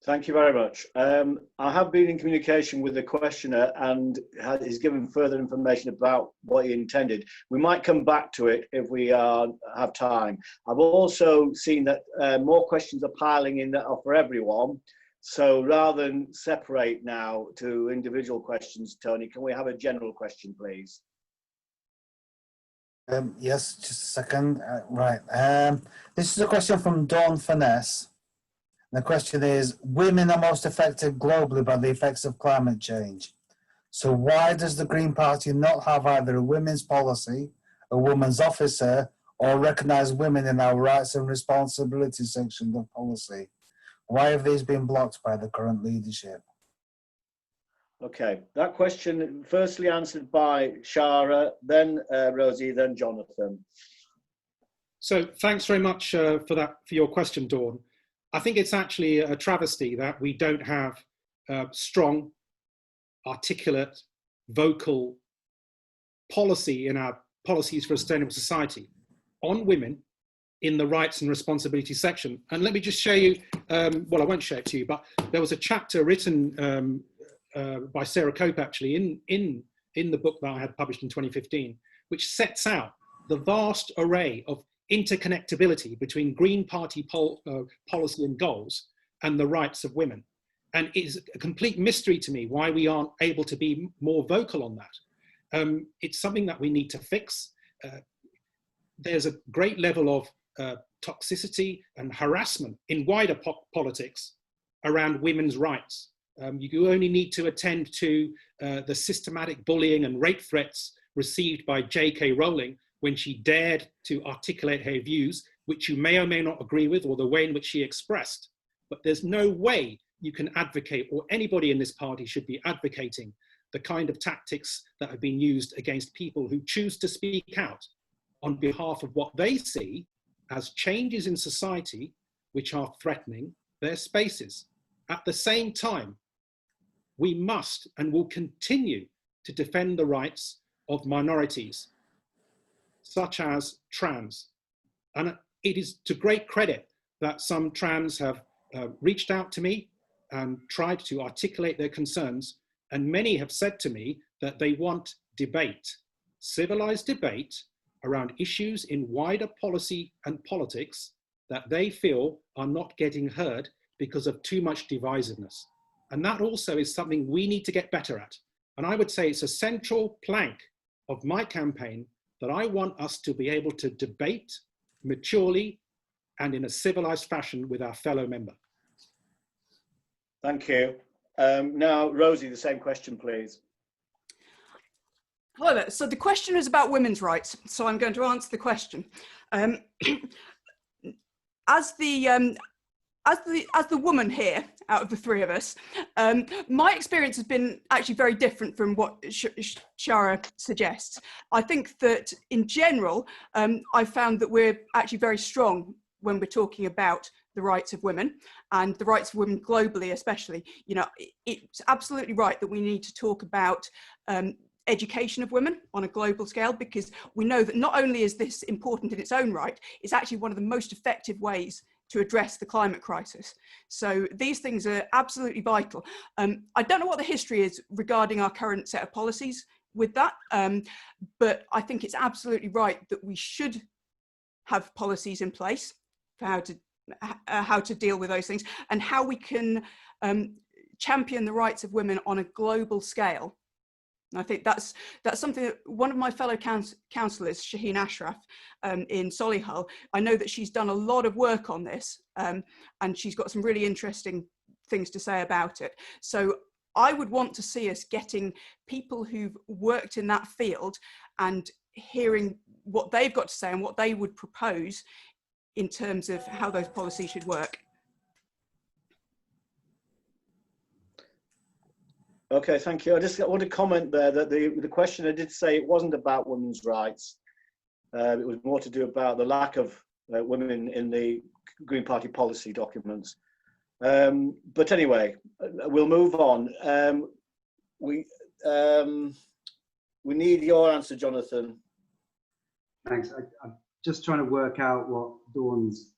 Thank you very much. I have been in communication with the questioner and he's given further information about what he intended. We might come back to it if we have time. I've also seen that more questions are piling in that are for everyone. So rather than separate now to individual questions, Tony, can we have a general question, please? Yes, just a second. Right. This is a question from Dawn Finesse. The question is, women are most affected globally by the effects of climate change. So why does the Green Party not have either a women's policy, a women's officer, or recognise women in our rights and responsibilities section of policy? Why have these been blocked by the current leadership? Okay, that question firstly answered by Shahrar, then Rosie, then Jonathan. So thanks very much for your question, Dawn. I think it's actually a travesty that we don't have strong, articulate, vocal policy in our policies for a sustainable society on women in the rights and responsibilities section. And let me just show you, well, I won't show it to you, but there was a chapter written by Sarah Cope actually in the book that I had published in 2015, which sets out the vast array of interconnectability between Green Party policy and goals and the rights of women. And it is a complete mystery to me why we aren't able to be more vocal on that. It's something that we need to fix. There's a great level of toxicity and harassment in wider politics around women's rights. You only need to attend to the systematic bullying and rape threats received by J.K. Rowling when she dared to articulate her views, which you may or may not agree with, or the way in which she expressed. But there's no way you can advocate, or anybody in this party should be advocating, the kind of tactics that have been used against people who choose to speak out on behalf of what they see as changes in society which are threatening their spaces. At the same time, we must and will continue to defend the rights of minorities, such as trans. And it is to great credit that some trans have reached out to me and tried to articulate their concerns. And many have said to me that they want debate, civilized debate around issues in wider policy and politics that they feel are not getting heard because of too much divisiveness. And that also is something we need to get better at. And I would say it's a central plank of my campaign that I want us to be able to debate maturely and in a civilized fashion with our fellow member. Thank you. Now, Rosie, the same question, please. Hello there. So the question is about women's rights. So I'm going to answer the question. As the woman here, out of the three of us, my experience has been actually very different from what Shahrar suggests. I think that in general, I found that we're actually very strong when we're talking about the rights of women and the rights of women globally, especially. You know, it's absolutely right that we need to talk about education of women on a global scale, because we know that not only is this important in its own right, it's actually one of the most effective ways to address the climate crisis. So these things are absolutely vital. I don't know what the history is regarding our current set of policies with that, but I think it's absolutely right that we should have policies in place for how to deal with those things and how we can champion the rights of women on a global scale. And I think that's something that one of my fellow councillors, Shaheen Ashraf, in Solihull, I know that she's done a lot of work on this, and she's got some really interesting things to say about it. So I would want to see us getting people who've worked in that field and hearing what they've got to say and what they would propose in terms of how those policies should work. Okay, thank you. I just want to comment there that the questioner did say it wasn't about women's rights. It was more to do about the lack of women in the Green Party policy documents. But anyway, we'll move on. We need your answer, Jonathan. Thanks. I'm just trying to work out what Dawn's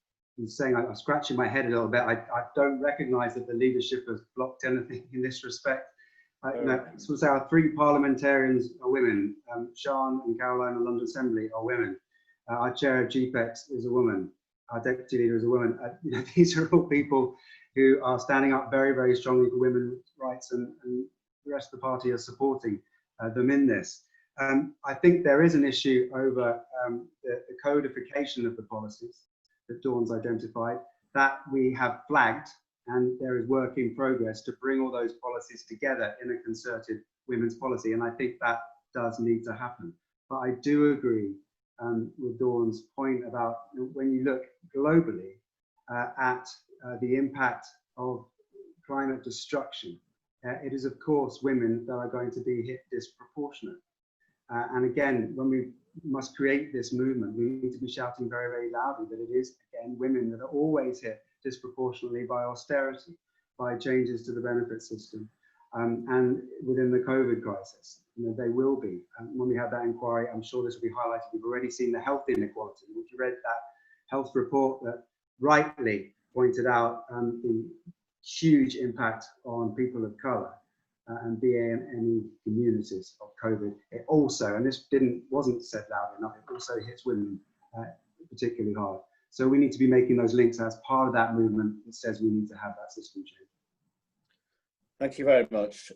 saying. I'm scratching my head a little bit. I don't recognise that the leadership has blocked anything in this respect. So our three parliamentarians are women. Sian and Caroline of the London Assembly are women. Our chair of GPEX is a woman. Our deputy leader is a woman. These are all people who are standing up very, very strongly for women's rights, and the rest of the party are supporting them in this. I think there is an issue over the codification of the policies that Dawn's identified, that we have flagged, and there is work in progress to bring all those policies together in a concerted women's policy. And I think that does need to happen. But I do agree with Dawn's point about when you look globally at the impact of climate destruction, it is of course women that are going to be hit disproportionate. And again, when we must create this movement, we need to be shouting very, very loudly that it is, again, women that are always hit disproportionately by austerity, by changes to the benefit system. and within the COVID crisis. They will be. When we have that inquiry, I'm sure this will be highlighted. We've already seen the health inequality. If you read that health report that rightly pointed out the huge impact on people of colour and BAME communities of COVID. It also, and this wasn't said loud enough, it also hits women particularly hard. So we need to be making those links as part of that movement that says we need to have that system change. Thank you very much.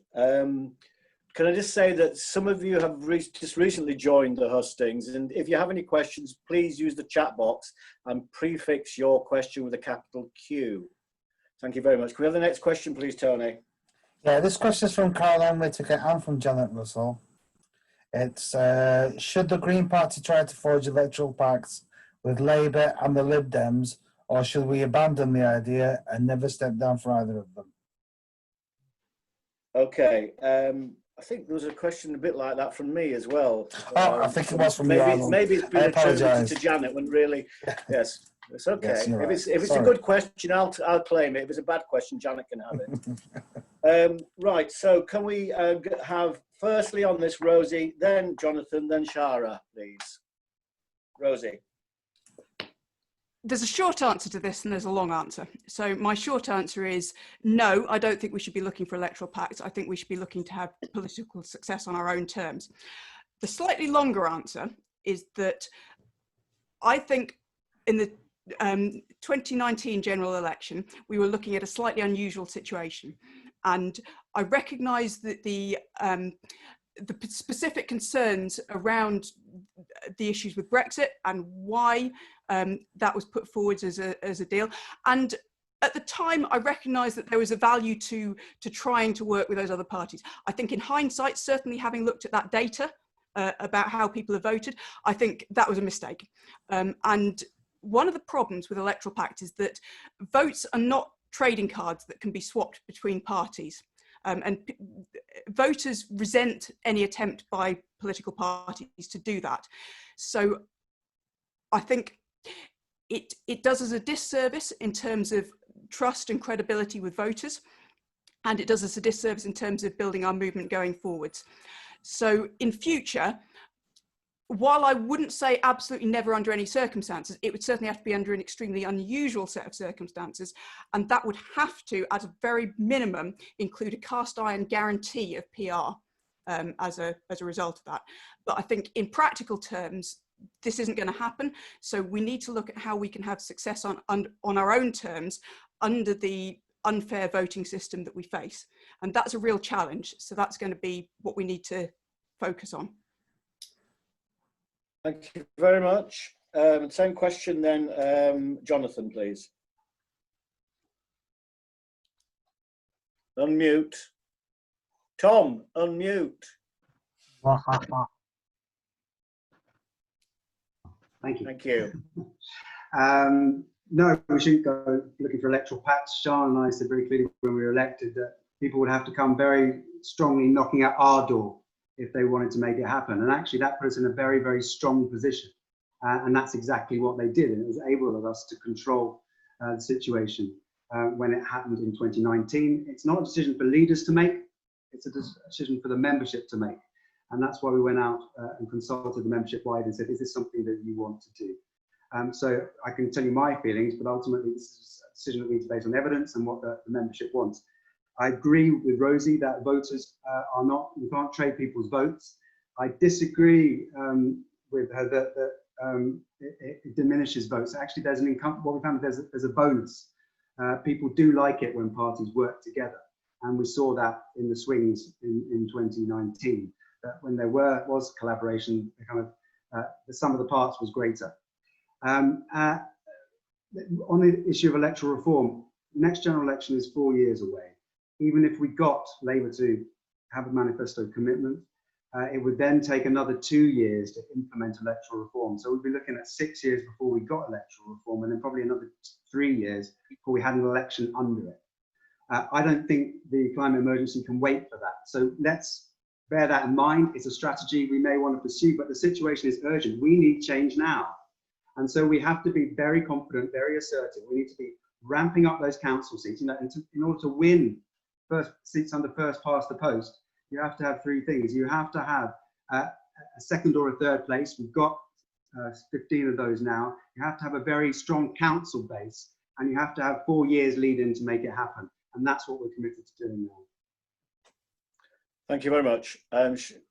Can I just say that some of you have just recently joined the hustings, and if you have any questions, please use the chat box and prefix your question with a capital Q. Thank you very much. Can we have the next question, please, Tony? Yeah, this question is from Caroline Whittaker and from Janet Russell. It's, should the Green Party try to forge electoral pacts with Labour and the Lib Dems, or should we abandon the idea and never step down for either of them? Okay, I think there was a question a bit like that from me as well. Oh, I think it was from maybe, you, maybe it's been attributed to Janet when really, yes, it's okay. Yes, right. If it's a good question, I'll claim it. If it's a bad question, Janet can have it. Right, so can we have firstly on this Rosie, then Jonathan, then Shahrar, please. Rosie. There's a short answer to this and there's a long answer. So my short answer is no, I don't think we should be looking for electoral pacts. I think we should be looking to have political success on our own terms. The slightly longer answer is that I think in the 2019 general election, we were looking at a slightly unusual situation. And I recognise that the specific concerns around the issues with Brexit and why that was put forward as a deal. And at the time, I recognised that there was a value to trying to work with those other parties. I think in hindsight, certainly having looked at that data about how people have voted, I think that was a mistake. And one of the problems with electoral pacts is that votes are not trading cards that can be swapped between parties. And voters resent any attempt by political parties to do that. So I think it does us a disservice in terms of trust and credibility with voters, and it does us a disservice in terms of building our movement going forwards. So in future, while I wouldn't say absolutely never under any circumstances, it would certainly have to be under an extremely unusual set of circumstances. And that would have to, at a very minimum, include a cast iron guarantee of PR as a result of that. But I think in practical terms, this isn't going to happen. So we need to look at how we can have success on our own terms under the unfair voting system that we face. And that's a real challenge. So that's going to be what we need to focus on. Thank you very much. Same question then, Jonathan, please. Unmute. Tom, unmute. Thank you. Thank you. No, we shouldn't go looking for electoral pacts. Sian and I said very clearly when we were elected that people would have to come very strongly knocking at our door if they wanted to make it happen. And actually that put us in a very, very strong position. And that's exactly what they did. And it was able of us to control the situation when it happened in 2019. It's not a decision for leaders to make, it's a decision for the membership to make. And that's why we went out and consulted the membership wide and said, is this something that you want to do? So I can tell you my feelings, but ultimately this is a decision that we need to base on evidence and what the membership wants. I agree with Rosie that voters are not, you can't trade people's votes. I disagree with her that it diminishes votes. Actually, there's an income, what we found, there's a bonus. People do like it when parties work together. And we saw that in the swings in 2019, that when there was collaboration, the sum of the parts was greater. On the issue of electoral reform, next general election is 4 years away. Even if we got Labour to have a manifesto commitment, it would then take another 2 years to implement electoral reform. So we'd be looking at 6 years before we got electoral reform, and then probably another 3 years before we had an election under it. I don't think the climate emergency can wait for that. So let's bear that in mind. It's a strategy we may want to pursue, but the situation is urgent. We need change now. And so we have to be very confident, very assertive. We need to be ramping up those council seats. In order to win first seats under first past the post, you have to have three things. You have to have a second or a third place. We've got 15 of those now. You have to have a very strong council base, and you have to have 4 years lead in to make it happen. And that's what we're committed to doing now. Thank you very much.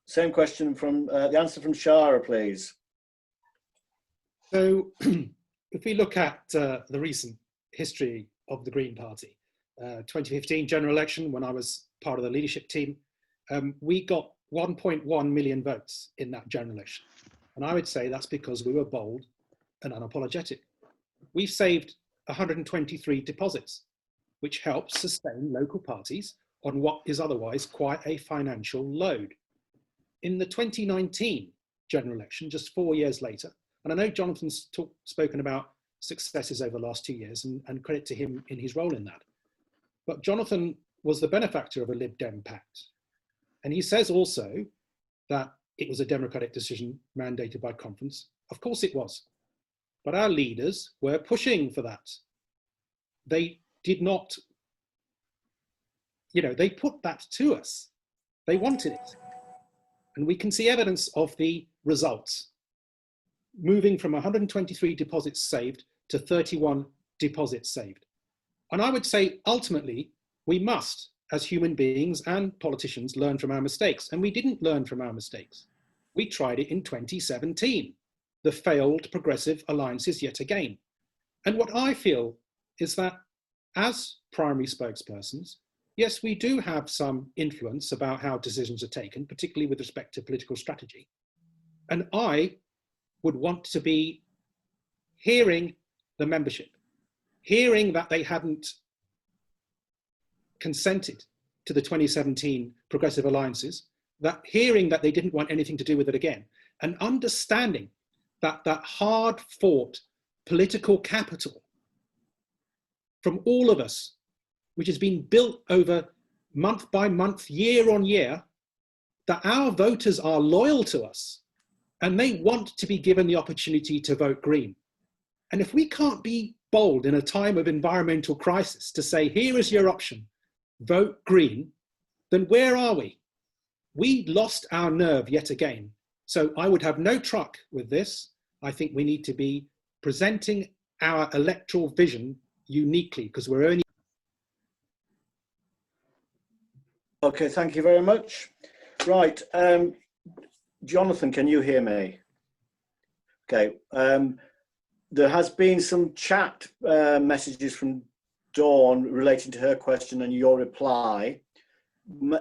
Same question from the answer from Shahrar, please. So if we look at the recent history of the Green Party, 2015 general election, when I was part of the leadership team, we got 1.1 million votes in that general election. And I would say that's because we were bold and unapologetic. We've saved 123 deposits, which helps sustain local parties on what is otherwise quite a financial load. In the 2019 general election, just 4 years later, and I know Jonathan's spoken about successes over the last 2 years, and credit to him in his role in that. But Jonathan was the benefactor of a Lib Dem pact. And he says also that it was a democratic decision mandated by conference. Of course it was. But our leaders were pushing for that. They did not, they put that to us. They wanted it. And we can see evidence of the results, moving from 123 deposits saved to 31 deposits saved. And I would say, ultimately, we must, as human beings and politicians, learn from our mistakes. And we didn't learn from our mistakes. We tried it in 2017, the failed progressive alliances yet again. And what I feel is that as primary spokespersons, yes, we do have some influence about how decisions are taken, particularly with respect to political strategy. And I would want to be hearing the membership, hearing that they hadn't consented to the 2017 progressive alliances, that hearing that they didn't want anything to do with it again, and understanding that that hard-fought political capital from all of us, which has been built over month by month, year on year, that our voters are loyal to us and they want to be given the opportunity to vote Green. And if we can't be bold in a time of environmental crisis to say, here is your option, vote Green, then where are we? We lost our nerve yet again. So I would have no truck with this. I think we need to be presenting our electoral vision uniquely, because we're only... Okay, thank you very much. Right, Jonathan, can you hear me? Okay, there has been some chat messages from Dawn relating to her question and your reply.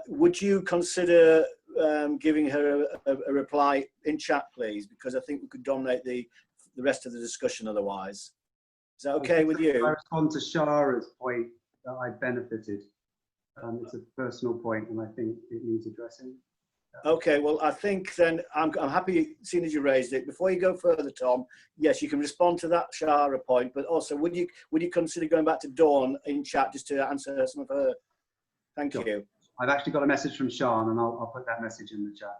Would you consider giving her a reply in chat, please? Because I think we could dominate the rest of the discussion otherwise. Is that okay with you? I respond to Shahra's point that I benefited. It's a personal point, and I think it needs addressing. Okay, well, I think then I'm happy, seeing as you raised it. Before you go further, Tom, yes, you can respond to that Shahra point, but also would you consider going back to Dawn in chat just to answer some of her? Thank you. I've actually got a message from Sian, and I'll put that message in the chat.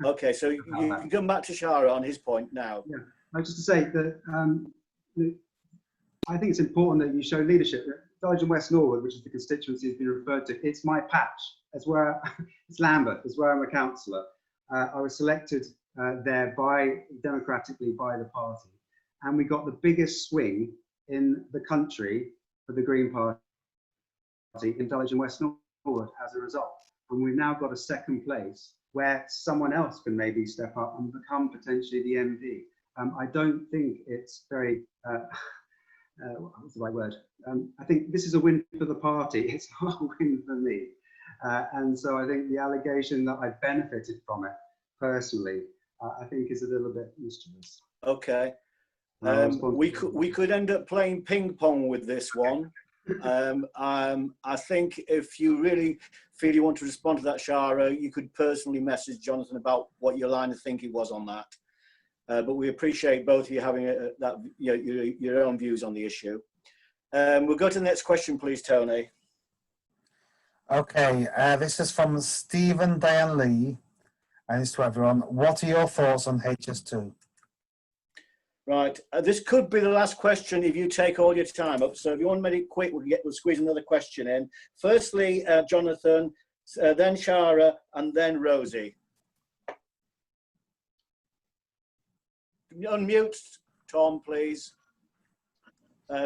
Okay, so you can come back to Shahra on his point now. Yeah, just to say that I think it's important that you show leadership. Dulwich and West Norwood, which is the constituency has been referred to, it's my patch. It's where it's Lambeth. It's where I'm a councillor. I was selected there democratically by the party, and we got the biggest swing in the country for the Green Party in Dulwich and West Norwood as a result. And we've now got a second place where someone else can maybe step up and become potentially the MD. I don't think it's very. What's the right word? I think this is a win for the party. It's not a win for me. And so I think the allegation that I benefited from it personally, I think is a little bit mischievous. Okay. We could end up playing ping pong with this one. I think if you really feel you want to respond to that, Shahra, you could personally message Jonathan about what your line of thinking was on that. But we appreciate both of you having your own views on the issue. We'll go to the next question, please, Tony. Okay, this is from Stephen Diane Lee, and it's to everyone. What are your thoughts on HS2? Right, this could be the last question if you take all your time up. So if you want to make it quick, we'll squeeze another question in. Firstly, Jonathan, then Shahrar, and then Rosie. Unmute Tom, please.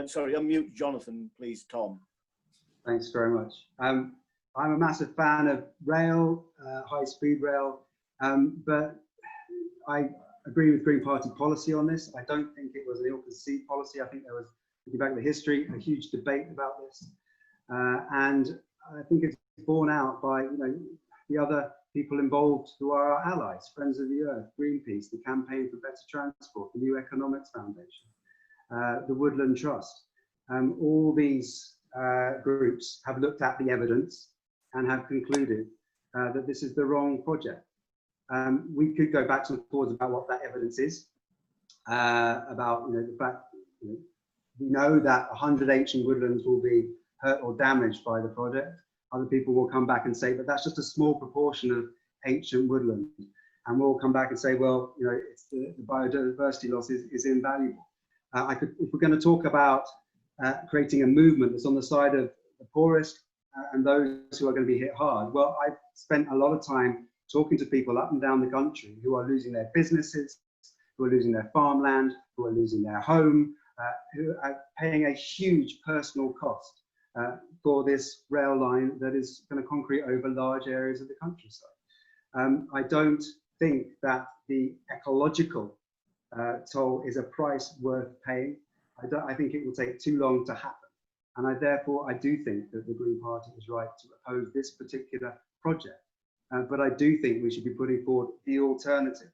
Sorry, unmute Jonathan, please, Tom. Thanks very much. I'm a massive fan of rail, high-speed rail, but I agree with Green Party policy on this. I don't think it was an ill-conceived policy. I think there was, looking back at the history, a huge debate about this, and I think it's borne out by the other people involved who are our allies, Friends of the Earth, Greenpeace, the Campaign for Better Transport, the New Economics Foundation, the Woodland Trust. All these groups have looked at the evidence and have concluded that this is the wrong project. We could go back and forth about what that evidence is, about the fact we know that 100 ancient woodlands will be hurt or damaged by the project. Other people will come back and say, but that's just a small proportion of ancient woodland. And we'll come back and say, well, it's the biodiversity loss is invaluable. If we're going to talk about creating a movement that's on the side of the poorest and those who are going to be hit hard, well, I've spent a lot of time talking to people up and down the country who are losing their businesses, who are losing their farmland, who are losing their home, who are paying a huge personal cost for this rail line that is going to concrete over large areas of the countryside. I don't think that the ecological toll is a price worth paying. I think it will take too long to happen. And I do think that the Green Party is right to oppose this particular project. But I do think we should be putting forward the alternative,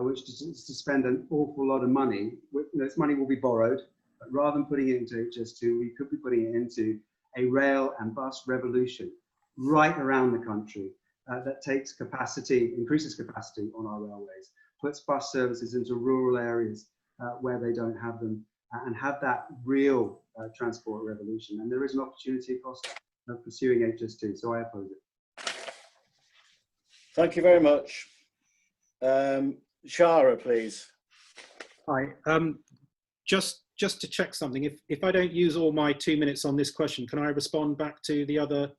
which is to spend an awful lot of money. This money will be borrowed, but rather than putting it into HS2, we could be putting it into a rail and bus revolution right around the country that increases capacity on our railways, puts bus services into rural areas where they don't have them, and have that real transport revolution. And there is an opportunity cost of pursuing HS2, so I oppose it. Thank you very much. Shahrar, please. Hi. Just to check something, if I don't use all my 2 minutes on this question, can I respond back to the other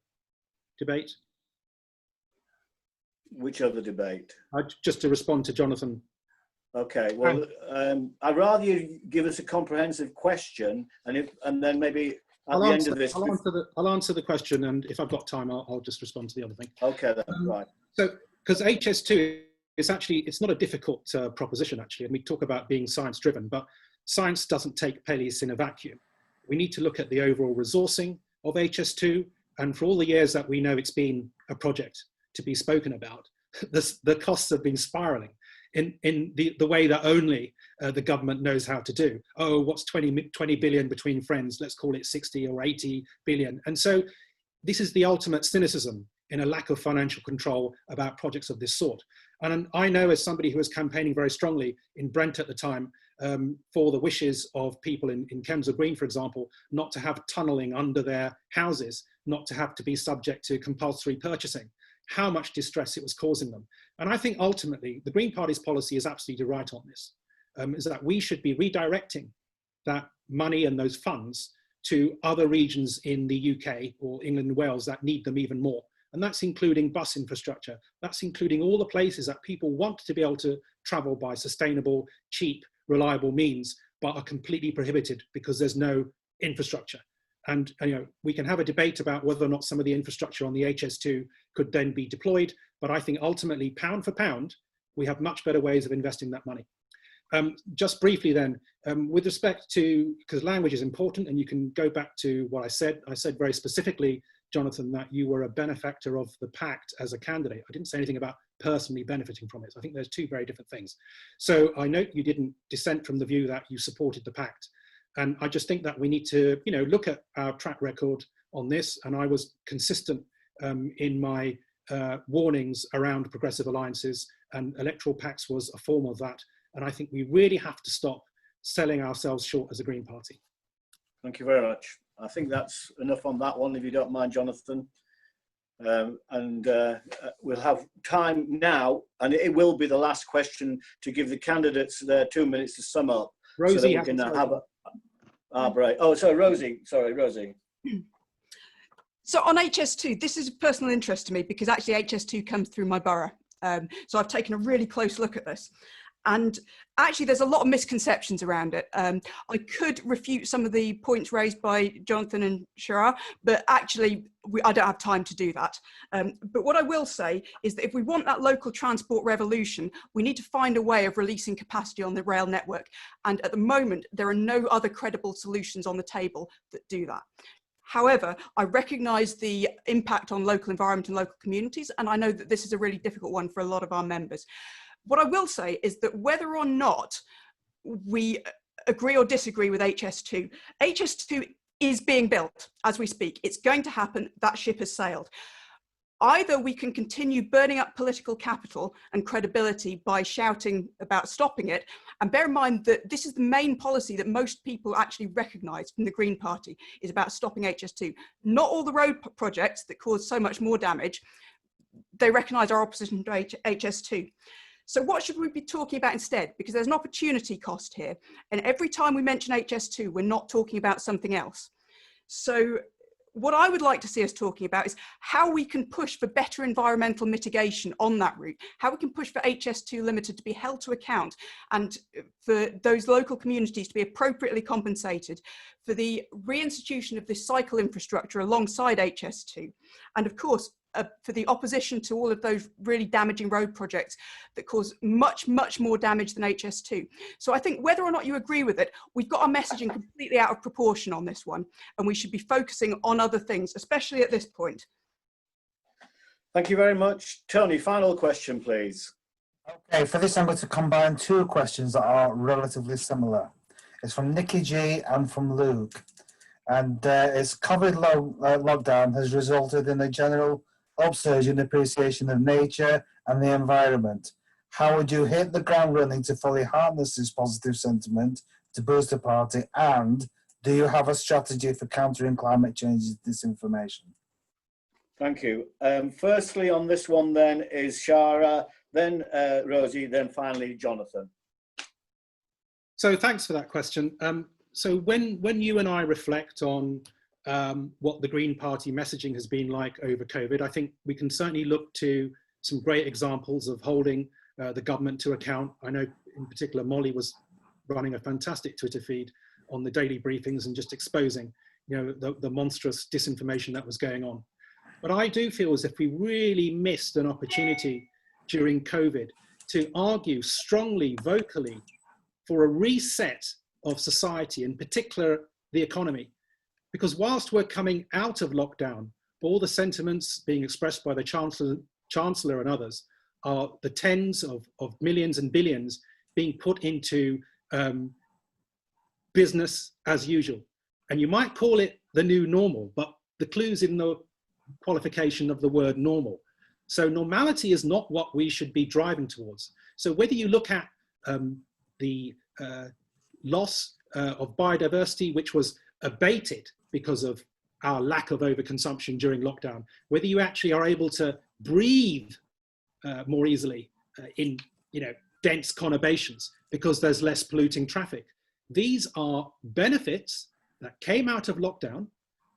debate? Which other debate? Just to respond to Jonathan. Okay, well, I'd rather you give us a comprehensive question, and then maybe at the end of this... I'll answer the question, and if I've got time, I'll just respond to the other thing. Okay, that's right. So, because HS2 is actually, it's not a difficult proposition, actually, and we talk about being science-driven, but science doesn't take place in a vacuum. We need to look at the overall resourcing of HS2, and for all the years that we know it's been a project to be spoken about, the costs have been spiraling in the way that only the government knows how to do. Oh, what's 20 billion between friends? Let's call it 60 or 80 billion. And so this is the ultimate cynicism in a lack of financial control about projects of this sort. And I know, as somebody who was campaigning very strongly in Brent at the time for the wishes of people in Kensal Green, for example, not to have tunnelling under their houses, not to have to be subject to compulsory purchasing, how much distress it was causing them. And I think ultimately the Green Party's policy is absolutely right on this, is that we should be redirecting that money and those funds to other regions in the UK or England and Wales that need them even more. And that's including bus infrastructure. That's including all the places that people want to be able to travel by sustainable, cheap, reliable means, but are completely prohibited because there's no infrastructure. And we can have a debate about whether or not some of the infrastructure on the HS2 could then be deployed. But I think ultimately, pound for pound, we have much better ways of investing that money. Just briefly then, with respect to, because language is important, and you can go back to what I said very specifically, Jonathan, that you were a benefactor of the pact as a candidate. I didn't say anything about personally benefiting from it. I think there's two very different things. So I note you didn't dissent from the view that you supported the pact. And I just think that we need to, look at our track record on this. And I was consistent in my warnings around progressive alliances, and electoral pacts was a form of that. And I think we really have to stop selling ourselves short as a Green Party. Thank you very much. I think that's enough on that one, if you don't mind, Jonathan. We'll have time now, and it will be the last question, to give the candidates their 2 minutes to sum up. so that we Rosie can have a break. Oh, sorry, Rosie. Sorry, Rosie. So on HS2, this is of personal interest to me because actually HS2 comes through my borough. So I've taken a really close look at this. And actually, there's a lot of misconceptions around it. I could refute some of the points raised by Jonathan and Shahrar, but actually, I don't have time to do that. But what I will say is that if we want that local transport revolution, we need to find a way of releasing capacity on the rail network. And at the moment, there are no other credible solutions on the table that do that. However, I recognise the impact on local environment and local communities, and I know that this is a really difficult one for a lot of our members. What I will say is that whether or not we agree or disagree with HS2, HS2 is being built as we speak. It's going to happen. That ship has sailed. Either we can continue burning up political capital and credibility by shouting about stopping it, and bear in mind that this is the main policy that most people actually recognise from the Green Party, is about stopping HS2. Not all the road projects that cause so much more damage, they recognise our opposition to HS2. So what should we be talking about instead? Because there's an opportunity cost here. And every time we mention HS2, we're not talking about something else. So what I would like to see us talking about is how we can push for better environmental mitigation on that route, how we can push for HS2 Limited to be held to account and for those local communities to be appropriately compensated for the reinstitution of this cycle infrastructure alongside HS2. And of course, for the opposition to all of those really damaging road projects that cause much, much more damage than HS2. So I think whether or not you agree with it, we've got our messaging completely out of proportion on this one, and we should be focusing on other things, especially at this point. Thank you very much. Tony, final question, please. Okay, for this I'm going to combine two questions that are relatively similar. It's from Nikki G and from Luke. And it's COVID lockdown has resulted in a general upsurge in appreciation of nature and the environment. How would you hit the ground running to fully harness this positive sentiment to boost the party? And do you have a strategy for countering climate change disinformation? Thank you. Firstly, on this one then is Shahrar, then Rosie, then finally Jonathan. So thanks for that question. So when you and I reflect on what the Green Party messaging has been like over COVID, I think we can certainly look to some great examples of holding the government to account. I know in particular Molly was running a fantastic Twitter feed on the daily briefings and just exposing, you know, the monstrous disinformation that was going on. But I do feel as if we really missed an opportunity during COVID to argue strongly, vocally, for a reset of society, in particular the economy. Because whilst we're coming out of lockdown, all the sentiments being expressed by the Chancellor and others are the tens of millions and billions being put into business as usual. And you might call it the new normal, but the clue's in the qualification of the word normal. So normality is not what we should be driving towards. So whether you look at the loss of biodiversity, which was abated because of our lack of overconsumption during lockdown, whether you actually are able to breathe more easily in dense conurbations because there's less polluting traffic. These are benefits that came out of lockdown,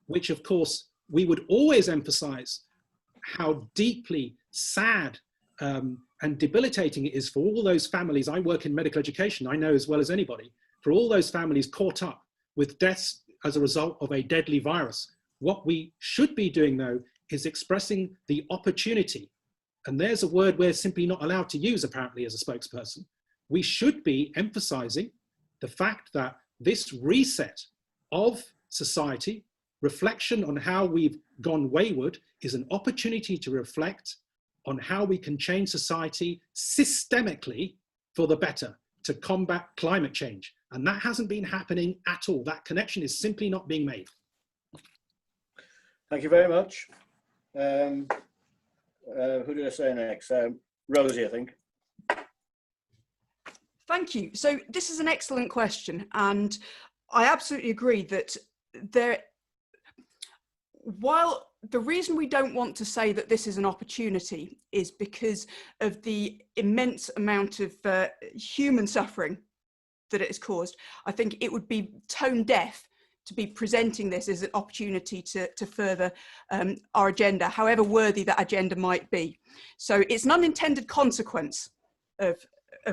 which of course we would always emphasize how deeply sad and debilitating it is for all those families. I work in medical education, I know as well as anybody, for all those families caught up with deaths as a result of a deadly virus. What we should be doing though is expressing the opportunity, and there's a word we're simply not allowed to use apparently as a spokesperson. We should be emphasizing the fact that this reset of society, reflection on how we've gone wayward, is an opportunity to reflect on how we can change society systemically for the better to combat climate change. And that hasn't been happening at all. That connection is simply not being made. Thank you very much. Who did I say next? Rosie, I think. Thank you. So this is an excellent question. And I absolutely agree that while the reason we don't want to say that this is an opportunity is because of the immense amount of human suffering that it has caused, I think it would be tone deaf to be presenting this as an opportunity to further our agenda, however worthy that agenda might be. So it's an unintended consequence of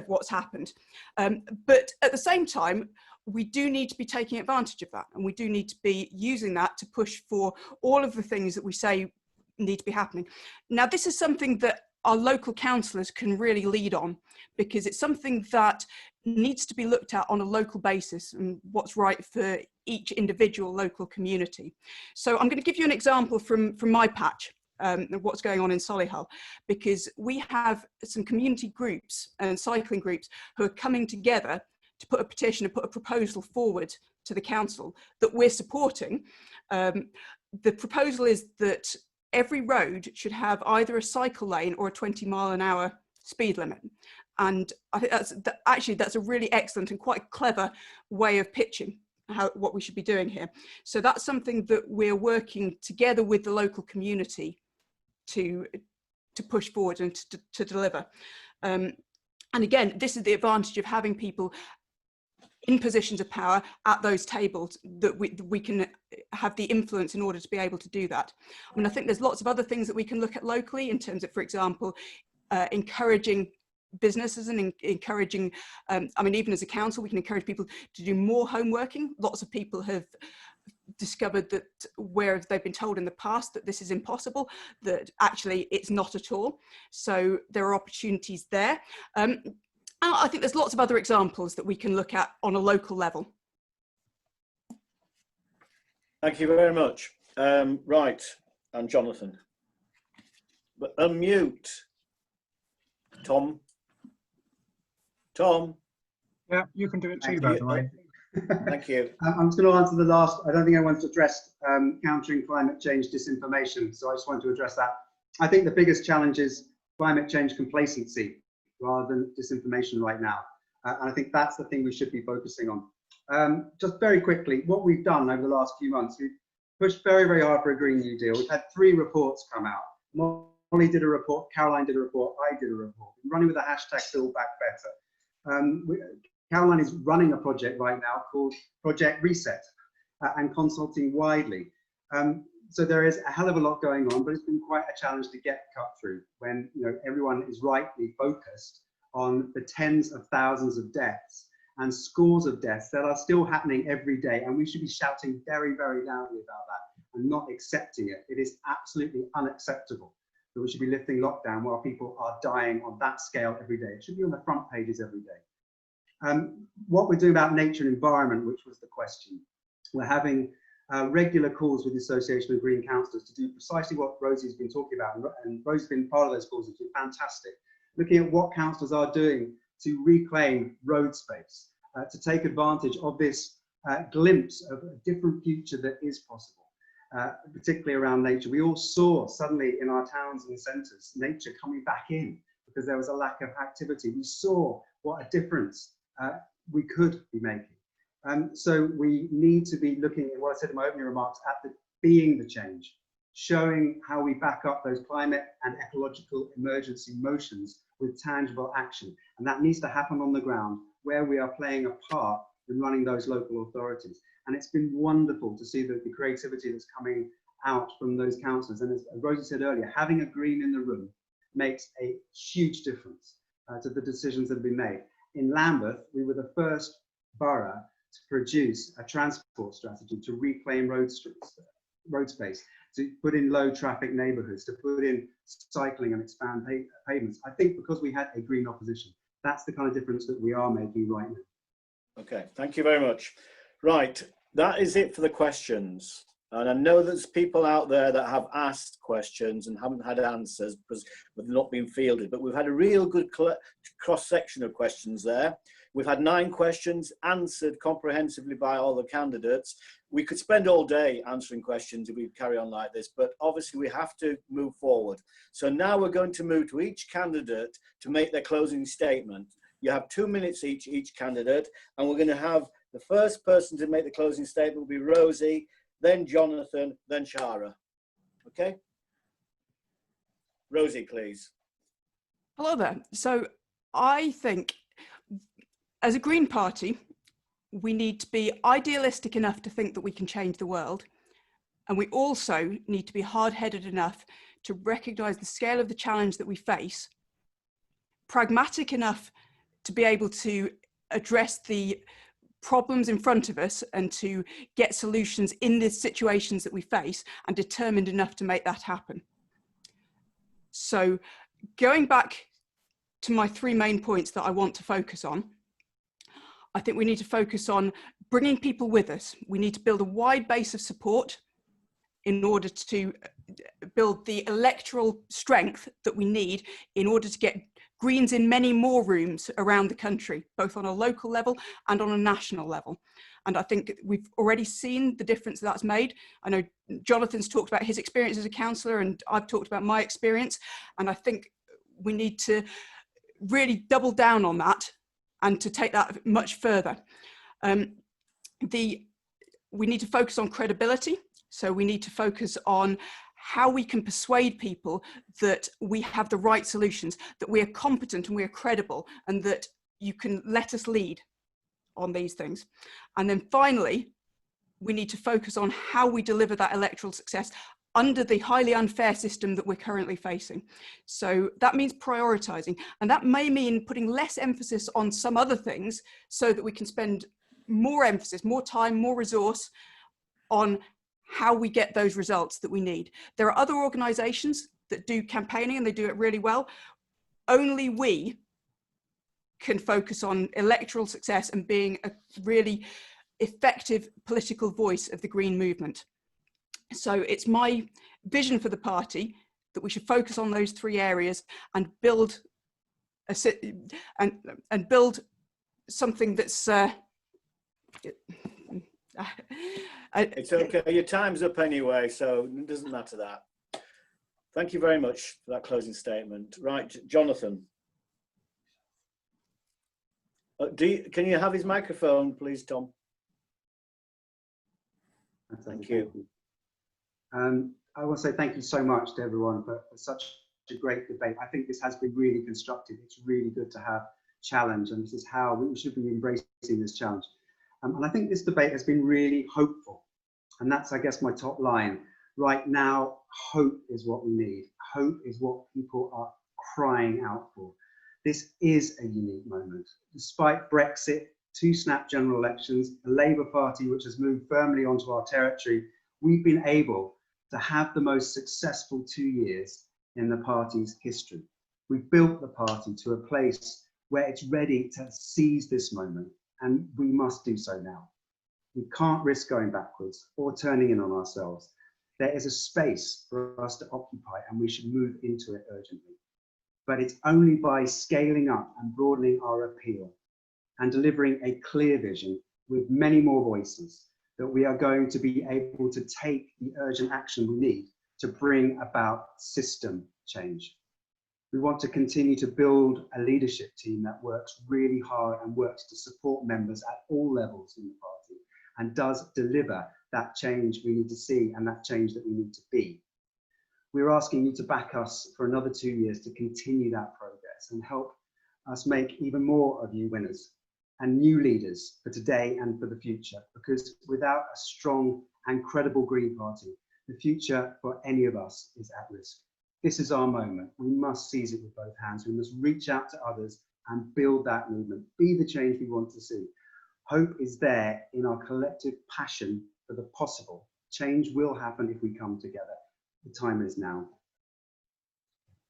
what's happened. But at the same time, we do need to be taking advantage of that, and we do need to be using that to push for all of the things that we say need to be happening. Now, this is something that our local councillors can really lead on, because it's something that needs to be looked at on a local basis and what's right for each individual local community. So I'm going to give you an example from my patch of what's going on in Solihull, because we have some community groups and cycling groups who are coming together to put a petition and put a proposal forward to the council that we're supporting. The proposal is that every road should have either a cycle lane or a 20-mile-an-hour speed limit. And I think that's a really excellent and quite clever way of pitching what we should be doing here. So that's something that we're working together with the local community to push forward and to deliver. And again, this is the advantage of having people in positions of power at those tables, that we can have the influence in order to be able to do that. I mean, I think there's lots of other things that we can look at locally in terms of, for example, encouraging businesses and encouraging, I mean, even as a council, we can encourage people to do more homeworking. Lots of people have discovered that where they've been told in the past that this is impossible, that actually it's not at all. So there are opportunities there. I think there's lots of other examples that we can look at on a local level. Thank you very much. Right, and Jonathan. But unmute. Tom. Tom. Yeah, you can do it too, by the way. Thank you. I'm just going to answer the last. I don't think anyone's addressed countering climate change disinformation, so I just want to address that. I think the biggest challenge is climate change complacency rather than disinformation right now. And I think that's the thing we should be focusing on. Just very quickly, what we've done over the last few months, we've pushed very, very hard for a Green New Deal. We've had 3 reports come out. Molly did a report, Caroline did a report, I did a report. We're running with the hashtag Build Back Better. Caroline is running a project right now called Project Reset and consulting widely. So there is a hell of a lot going on, but it's been quite a challenge to get cut through when everyone is rightly focused on the tens of thousands of deaths and scores of deaths that are still happening every day. And we should be shouting very, very loudly about that and not accepting it. It is absolutely unacceptable that we should be lifting lockdown while people are dying on that scale every day. It should be on the front pages every day. What we're doing about nature and environment, which was the question, we're having regular calls with the Association of Green Councillors to do precisely what Rosie's been talking about, and Rosie's been part of those calls, which is fantastic. Looking at what councillors are doing to reclaim road space, to take advantage of this glimpse of a different future that is possible, particularly around nature. We all saw suddenly in our towns and centres nature coming back in because there was a lack of activity. We saw what a difference we could be making. So we need to be looking at what I said in my opening remarks at being the change, showing how we back up those climate and ecological emergency motions with tangible action. And that needs to happen on the ground where we are playing a part in running those local authorities. And it's been wonderful to see the creativity that's coming out from those councillors. And as Rosie said earlier, having a green in the room makes a huge difference to the decisions that have been made. In Lambeth, we were the first borough to produce a transport strategy to reclaim road space, to put in low traffic neighbourhoods, to put in cycling and expand pavements. I think because we had a green opposition, that's the kind of difference that we are making right now. Okay, thank you very much. Right, that is it for the questions. And I know there's people out there that have asked questions and haven't had answers because they've not been fielded, but we've had a real good cross-section of questions there. We've had 9 questions answered comprehensively by all the candidates. We could spend all day answering questions if we carry on like this, but obviously we have to move forward. So now we're going to move to each candidate to make their closing statement. You have 2 minutes each candidate, and we're going to have the first person to make the closing statement will be Rosie, then Jonathan, then Shahrar. Okay? Rosie, please. Hello there. So I think as a Green Party, we need to be idealistic enough to think that we can change the world. And we also need to be hard-headed enough to recognise the scale of the challenge that we face, pragmatic enough to be able to address the problems in front of us and to get solutions in the situations that we face, and determined enough to make that happen. So going back to my 3 main points that I want to focus on, I think we need to focus on bringing people with us. We need to build a wide base of support in order to build the electoral strength that we need in order to get Greens in many more rooms around the country, both on a local level and on a national level. And I think we've already seen the difference that's made. I know Jonathan's talked about his experience as a councillor, and I've talked about my experience. And I think we need to really double down on that and to take that much further. We need to focus on credibility. So we need to focus on how we can persuade people that we have the right solutions, that we are competent and we are credible, and that you can let us lead on these things. And then finally, we need to focus on how we deliver that electoral success under the highly unfair system that we're currently facing. So that means prioritising, and that may mean putting less emphasis on some other things so that we can spend more emphasis, more time, more resource on how we get those results that we need. There are other organisations that do campaigning and they do it really well. Only we can focus on electoral success and being a really effective political voice of the Green movement. So it's my vision for the party that we should focus on those 3 areas and build and build something that's it's okay, your time's up anyway, so it doesn't matter that. Thank you very much for that closing statement. Right, Jonathan. Can you have his microphone, please, Tom? Thank you. I want to say thank you so much to everyone for such a great debate. I think this has been really constructive. It's really good to have challenge, and this is how we should be embracing this challenge. And I think this debate has been really hopeful. And that's, I guess, my top line. Right now, hope is what we need. Hope is what people are crying out for. This is a unique moment. Despite Brexit, 2 snap general elections, a Labour Party which has moved firmly onto our territory, we've been able to have the most successful 2 years in the party's history. We've built the party to a place where it's ready to seize this moment, and we must do so now. We can't risk going backwards or turning in on ourselves. There is a space for us to occupy, and we should move into it urgently. But it's only by scaling up and broadening our appeal and delivering a clear vision with many more voices that we are going to be able to take the urgent action we need to bring about system change. We want to continue to build a leadership team that works really hard and works to support members at all levels in the party and does deliver that change we need to see and that change that we need to be. We're asking you to back us for another 2 years to continue that progress and help us make even more of you winners and new leaders for today and for the future, because without a strong and credible Green Party, the future for any of us is at risk. This is our moment. We must seize it with both hands. We must reach out to others and build that movement, be the change we want to see. Hope is there in our collective passion for the possible. Change will happen if we come together. The time is now.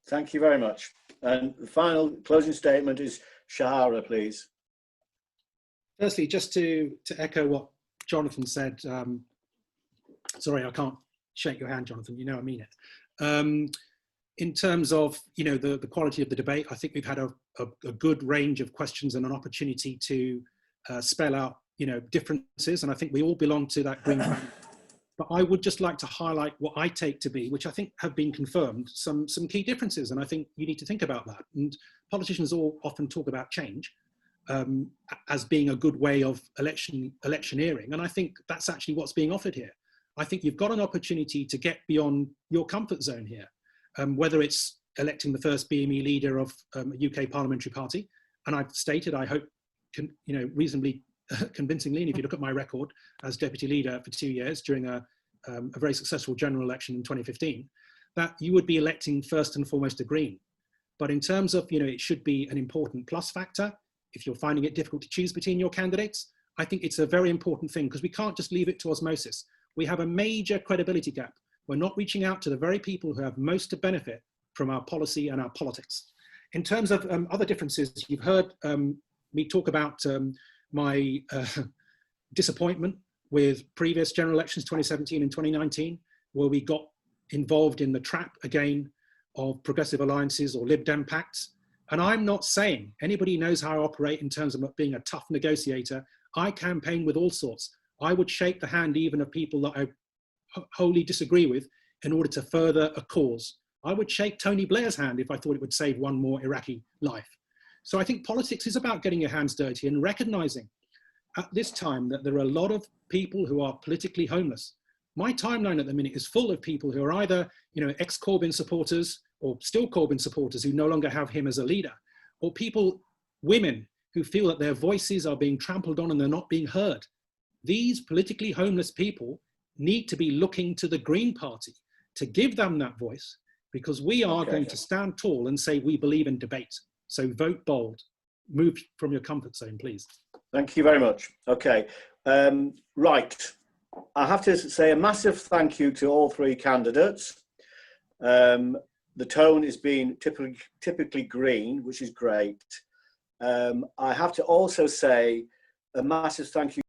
Thank you very much. And the final closing statement is Shahrar, please. Firstly, just to echo what Jonathan said, sorry, I can't shake your hand, Jonathan, you know I mean it. In terms of, you know, the quality of the debate, I think we've had a good range of questions and an opportunity to spell out, you know, differences, and I think we all belong to that green family. But I would just like to highlight what I take to be, which I think have been confirmed, some key differences, and I think you need to think about that. And politicians all often talk about change as being a good way of electioneering, and I think that's actually what's being offered here. I think you've got an opportunity to get beyond your comfort zone here, whether it's electing the first BME leader of a UK parliamentary party, and I've stated I hope can, you know, reasonably convincingly, and if you look at my record as deputy leader for 2 years during a very successful general election in 2015, that you would be electing first and foremost a Green. But in terms of, it should be an important plus factor. If you're finding it difficult to choose between your candidates, I think it's a very important thing, because we can't just leave it to osmosis. We have a major credibility gap. We're not reaching out to the very people who have most to benefit from our policy and our politics. In terms of other differences, you've heard me talk about my disappointment with previous general elections, 2017 and 2019, where we got involved in the trap again of progressive alliances or Lib Dem pacts. And I'm not saying, anybody knows how I operate in terms of being a tough negotiator. I campaign with all sorts. I would shake the hand even of people that I wholly disagree with in order to further a cause. I would shake Tony Blair's hand if I thought it would save one more Iraqi life. So I think politics is about getting your hands dirty and recognizing at this time that there are a lot of people who are politically homeless. My timeline at the minute is full of people who are either, ex-Corbyn supporters or still Corbyn supporters who no longer have him as a leader, or people, women, who feel that their voices are being trampled on and they're not being heard. These politically homeless people need to be looking to the Green Party to give them that voice, because we are going to stand tall and say we believe in debate. So vote bold. Move from your comfort zone, please. Thank you very much. Okay, right. I have to say a massive thank you to all three candidates. The tone has been typically green, which is great. I have to also say a massive thank you